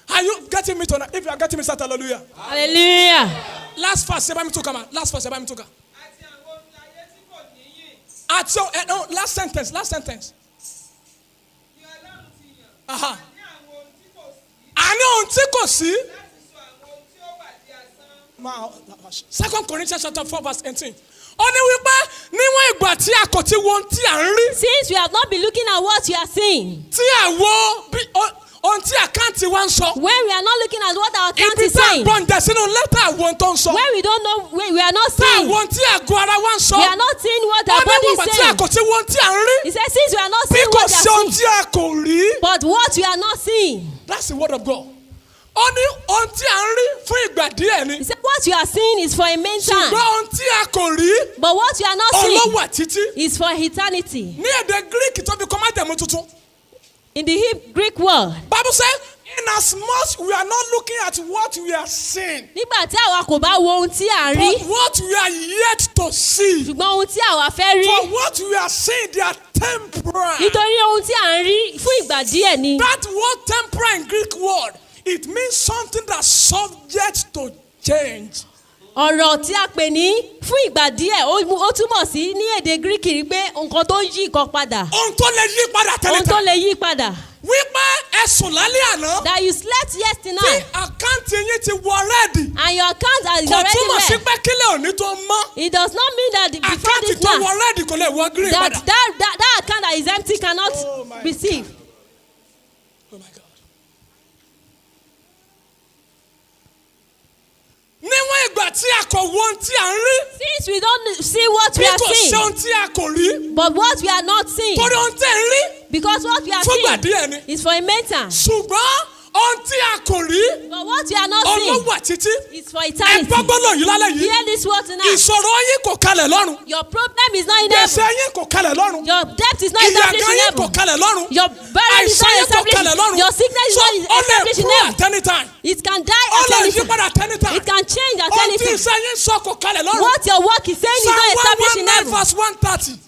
Are you getting me tonight? If you are getting me, shout hallelujah. Hallelujah. Last verse, Sebami Tuka, man. Last verse, Sebami Tuka. No, last sentence, last sentence. Aha. Àní ohun tí kò sí. 2 Corinthians chapter 4 verse 18. Ó ní wípé níwọ̀n ìgbà tí a kò ti wo ohun tí à ń rí. Since we have not been looking at what you are seeing. Tí àwo ohun tí àkáǹtì wa ń sọ. When we are not looking at what our account Ibi is tá a saying. gbọ́njẹ sínú lẹ́tà àwọn tó ń sọ. When we don't know, we are not Tá seeing. àwọn tí àgọ́ ara wa ń sọ. We are not seeing what Ó our ní body wípé is tí a saying. kò ti wo ohun tí à ń rí. He said, since we are not Bí seeing kò what we sí ohun are tí seeing, a kò rí. but what we are not seeing. That's the word of God. Ó ní ohun tí à ń rí fún ìgbà díẹ̀ ni. He said, what you are seeing is for a main Ṣùgbọ́n time. ohun tí a kò rí. But what you are not seeing Ọlọ́wà títí. is for eternity. Ní èdè Greek tó fi kọ́ májẹ̀mú tuntun. In the Greek word. Bible says, in as much we are not looking at what we are seeing. Nígbà tí àwa kò bá wo ohun tí à ń rí. But what we are yet to see. Ṣùgbọ́n ohun tí àwa fẹ́ rí. For what we are seeing, they are temporal. Nítorí ohun tí à ń rí fún ìgbà díẹ̀ ni. That word temporal in Greek word, it means something that's subject to change. Ọ̀rọ̀ tí a pè ní fún ìgbà díẹ̀ ó túmọ̀ sí ní èdè Greek rí pé nǹkan tó ń yí nǹkan padà. Ohun tó lè yí padà Ohun tó tẹ́lẹ̀ lè yí padà. wípé ẹ sùn lálẹ́ àná. That you slept Tí yesterday àkáǹtì yín ti wọ rẹ́ẹ̀dì. and your account is Kò already túmọ̀ sí red. pé kílẹ̀ òní tó mọ́. It does not mean that before Àkáǹtì this tó wọ night rẹ́ẹ̀dì kò lè wọ green padà. that account that is empty cannot Oh my receive. Oh my God. Níwọ̀n ìgbà tí a kò wo ohun tí à ń rí. Since we don't see what Bí we are kò sí seeing, ohun tí a kò rí. but what we are not seeing, Torí ohun tí ẹ ń rí. because what we are Fúngbà díẹ̀ seeing ni. is for a main time, Ṣùgbọ́n ohun tí a kò rí. but what we are not seeing Ọlọ́wà títí. is for Ẹ eternity. gbọ́ gbọ́dọ̀ yìí lálẹ́ yìí. Hear this word tonight. Ìṣòro yín kò kalẹ̀ lọ́run. Your problem is not in Gbèsè heaven. yín kò kalẹ̀ lọ́run. Your debt is not Ìyàgá established in yín kò heaven. kalẹ̀ lọ́run. Your burden is Àìsàn not yín kò kalẹ̀ established. lọ́run. Your sickness is So not ó lè established in kú heaven. at any time. It can die Ó at lè any yí time. padà at any time. It can change at Ohun any tí time. iṣẹ́ yín sọ kò kalẹ̀ lọ́run. What your work is saying is Psalm not established in 119 heaven. verse 130.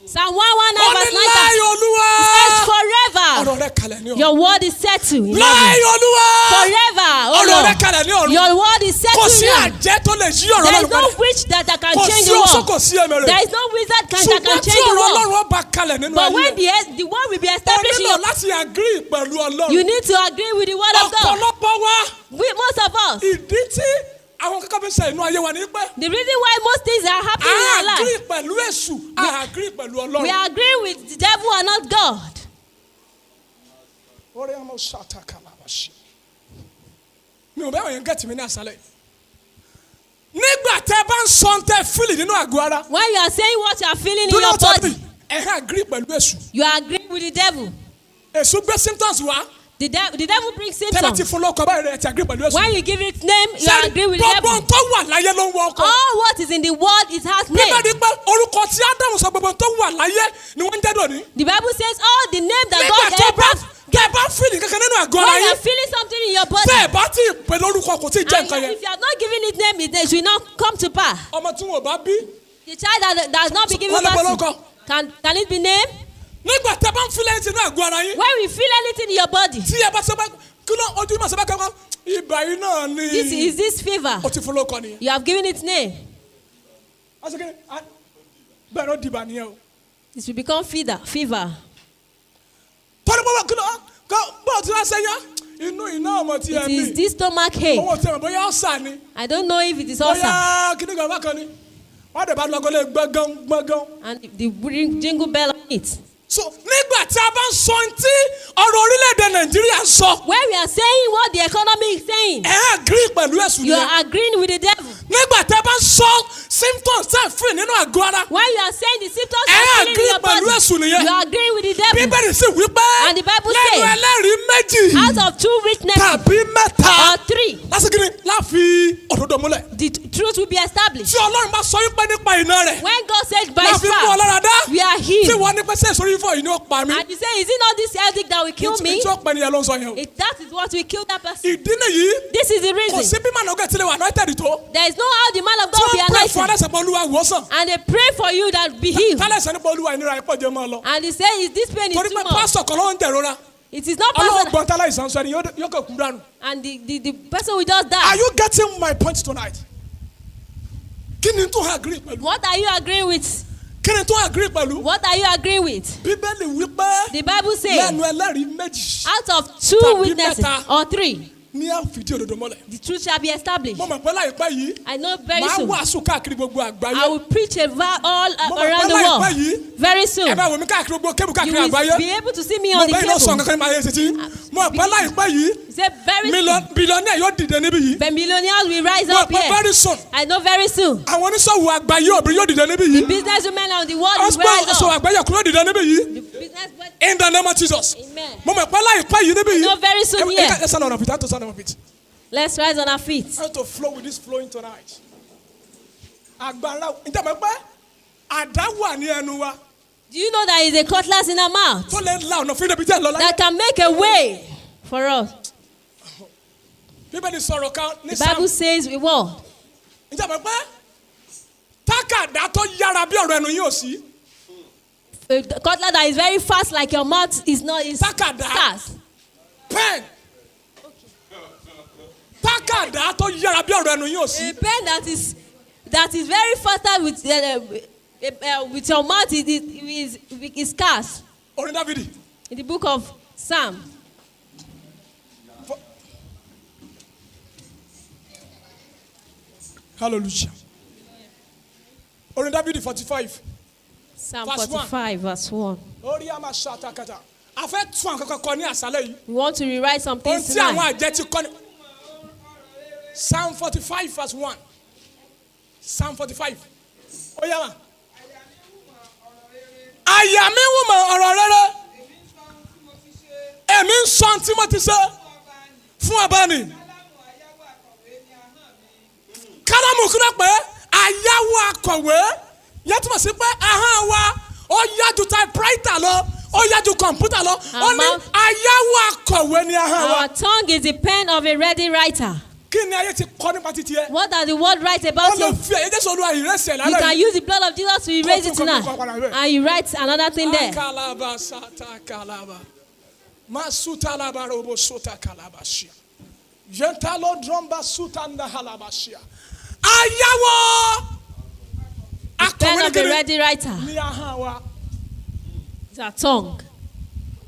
Psalm Ó 119 ní verse 9 láì Olúwa. says forever. Ọ̀rọ̀ rẹ̀ kalẹ̀ ní ọ̀run. Your word is settled in Láì heaven. Olúwa. Forever. Oh Ọ̀rọ̀ rẹ̀ Lord. kalẹ̀ ní ọ̀run. Your word is Kò settled sí in heaven. àjẹ́ tó lè yí ọ̀rọ̀ There Ọlọ́run is no padà. witch that can Kò change sí the oṣó world. kò sí ẹ̀mẹ̀rẹ̀. There is no wizard that Ṣùgbọ́n can tí change the ọ̀rọ̀ world. Ọlọ́run ọba kalẹ̀ nínú But ayé when rẹ̀. the word will be Ó established in nílò your, láti agree pẹ̀lú Ọlọ́run. you need to agree with the word of God. Ọ̀pọ̀lọpọ̀ wa Most of us, ìdí tí àwọn kankan fi ń ṣe inú ayé wa ni pé the reason why most things are happening in our a life, agree pẹ̀lú èṣù, a agree pẹ̀lú we Ọlọ́run. are agreeing with the devil and not God. Orí ọmọ ṣáàtà kàlàbà ṣe. Mi ò bẹ́ẹ̀ wọ̀nyẹn gẹ̀tì mi ní àṣálẹ̀. Nígbà tẹ́ bá ń sọ tẹ́ fílì nínú àgọ́ ara. When you are saying what you are feeling Do in your not tell me. body, Ẹ̀hẹ́ agree pẹ̀lú èṣù. you are agreeing with the devil. Èṣù gbé symptoms wá. The devil brings Tẹ́ bá ti symptoms. fún lọ́kọ̀ báyìí rẹ̀ ti agree pẹ̀lú èṣù. When you give it name, you are agreeing with the Gbogbo devil. ohun tó wà láyé ló ń wọ ọkọ. All what is in the world, it has Bíbélì name. pé orúkọ tí Ádámù sọ gbogbo ohun tó wà láyé ni wọ́n ń jẹ́ dòní. The Bible says all the name that Nígbà God tó bá gave. tẹ́ bá fílì kankan nínú àgọ́ ara When you yín. are feeling something in your body, Tẹ́ ẹ̀ bá tí ì pè lórúkọ kò tí ì jẹ́ and nǹkan yẹn. if you are not giving it name, it will not come to pass. Ọmọ tí wọn ò bá bí. The child that has not been given Wọ́n lè birth polówó. to, can it be named? Nígbà tẹ́ bá ń fílẹ̀ sínú àgọ́ ara yín. When we feel anything in your body, Tí ẹ bá sọ pé kí ló ojú ìmọ̀ sọ́bà kankan ibà yìí náà ni. is this fever? O ti fún lóko nìyẹn. You have given it name. Bẹ́ẹ̀ ló dìbà nìyẹn o. It will become fever. wá sẹ́yìn inú iná ọmọ tí ẹ It is ní. this stomach ache. Owó tí ẹ mọ̀ bóyá ọ̀sà ni. I don't know if it is ulcer. Bóyá kíní kan bákan ni. Wọ́n dẹ̀ bá lọ́gọ́lé gbọ́ngàn. And the jingle bell on it. So nígbà tí a bá ń sọ tí ọ̀rọ̀ orílẹ̀-èdè Nàìjíríà sọ. When we are saying what the economy is saying, Agree pẹ̀lú ẹ̀sùn you yẹn. are agreeing with the devil. Nígbà tí a bá ń sọ symptoms tá a feel nínú àgọ́ ara. When you are saying the symptoms Ẹ are feeling in agree your body, pẹ̀lú ẹ̀sùn nìyẹn. you are agreeing with the devil. Bíbélì sì wí pé And the Bible lẹ́nu says, ẹlẹ́rìí méjì out of 2 witnesses tàbí mẹ́ta or 3, lásìkò ní láfi òdodo múlẹ̀. the truth will be established. Tí Ọlọ́run bá sọ wípé nípa iná rẹ̀. When God says by Láfi mú ọ stripes lára dá. we are Tí healed, wọ́n ní pé ṣé ìsorí fún yìí ni ó pa mí. and you say, is it not this headache that will kill me? Tí ó pẹ́ nìyẹn ló ń sọ yẹn o. That is what will kill that person. Ìdí nìyí This is the kò sí reason. bí màá nọ́gẹ̀ tí lè wà anointed tó. There is no how the man of Tí God will be wọ́n pray fún anointed. ọlẹ́sẹ̀ pé Olúwa wò sàn. And they pray for you that be healed. Tálẹ̀ sẹ́ nípa Olúwa ìnira ẹ̀pọ̀ jẹ́ máa lọ. And they say, is this pain is Torí too pé much? pásítọ̀ kan ló ń jẹ̀rora. It is not Ọlọ́run possible. gbọ́n tálẹ̀ ìsànsọ ẹni yóò kàn kú dànù. And the person will just Are die. you getting my point tonight? Kí ni tó agree pẹ̀lú? What are you agreeing with? Kí ni tó agree pẹ̀lú? What are you agreeing with? Bíbélì wípé The Bible says, lẹ́nu ẹlẹ́rìí méjì out of 2 Tàbí witnesses mẹ́ta. or 3, ní àfìdí òdodo mọ́lẹ̀. the truth shall be established. Mo mọ̀ pé láìpẹ́ yìí I know very màá soon. wàásù káàkiri gbogbo I àgbáyé. will preach all Mo mọ̀ around pé the láìpẹ́ world. yìí Very ẹ soon. bá wò mí káàkiri gbogbo kébù You káàkiri will àgbáyé. be able to see me Mo on the bẹ́ẹ̀ lọ sọ cable. kankan ní máa yẹ ṣètì. Mo mọ̀ pé láìpẹ́ yìí He said, very soon. bílíọ̀nù yóò dìde níbí yìí. The millionaires will rise Mo mọ̀ up pé here. very soon I know very soon. àwọn oníṣòwò àgbáyé obìnrin yóò dìde níbí yìí. Businesswomen of the world will rise Oníṣòwò up. àgbáyé ọkùnrin yóò dìde níbí yìí. The business In the name of Jesus. Amen. Mo mọ̀ pé láìpẹ́ yìí níbí yìí. know very soon here. Let's stand on our feet. I have to stand on our feet. Let's rise on our feet. I have to flow with this flowing tonight. Agbára ǹjẹ́ mo pẹ́ àdá wà ní ẹnu wa Do you know that is a cutlass in our mouth tó lè la ọ̀nà fún ibi tí ẹ lọ láyé. that can make a way for us? Bíbélì sọ̀rọ̀ kan ní The Sam. Bible says we will. Ǹjẹ́ mo pẹ́ tákàdá tó yára bí ọ̀rọ̀ ẹnu yóò sí. A cutlass that is very fast like your mouth is not is Takada. fast. Pen. Tákàdá tó yára bí ọ̀rọ̀ ẹnu yóò A sí. pen that is very faster with your mouth is scarce. Orin Dávidi. In the book of Psalm. Hallelujah. Orin Dávidi 45. Psalm Verse 1. 45 verse 1. Orí àmà ṣàtàkàtà. A fẹ́ tún àwọn kankan kọ ní àṣálẹ́ yìí. We want to rewrite some Ohun things tí àwọn tonight. àjẹ́ ti kọ́ ni. Psalm 45 verse 1. Psalm 45. Ó yá wa. Àyà mi wù mọ́ ọ̀rọ̀ rere. Èmi ń sọ tí mo ti ṣe fún ọba ni. Kálámù kúrò pé àyáwó akọ̀wé yẹn túmọ̀ sí pé ahọ́n wa ó yá ju typewriter lọ ó yá ju kọ̀ǹpútà lọ ó ní àyáwó akọ̀wé ni ahọ́n wa. Our tongue is the pen of a ready writer. Kí ni ayé ti kọ́ nípa títí ẹ? What does the word write Ó about lè you? fi ẹ̀yẹ́ Jésù Olúwa ìrẹsì ẹ̀ You lálẹ́ can yìí. use the blood of Jesus to erase it tonight. And you write another thing there. Akalaba sata kalaba. Masuta laba robo sota kalaba shia. Yentalo dromba sutanda halaba shia. Ayawo. Pen of a Akọ̀wé ready writer. ní ahọ́n wa. It's our tongue.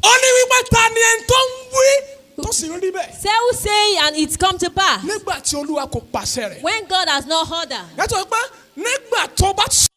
Ó ní wípé ta ni ẹni tó ń wí tó sì ń rí bẹ́ẹ̀. Say who say and it come to pass. Nígbà tí Olúwa kò pàṣẹ rẹ̀. When God has not ordered. Yàtọ̀ pé nígbà tó bá sọ.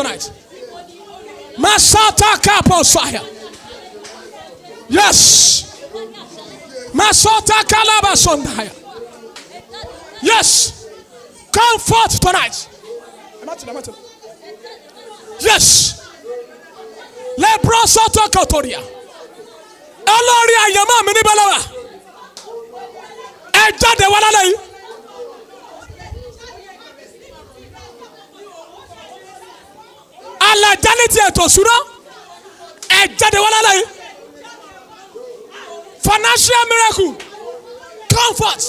tonight. Masata kaposaya. Yes. Masota kalabasondaya. Yes. Come forth tonight. Yes. Lebro soto kotoria. Olori ayama mi ni balawa. Ẹ jáde wá lálẹ́ yìí. Alajaniti ètò ìṣúná. Ẹ jáde wá lálẹ́ yìí. Financial miracle. Comfort.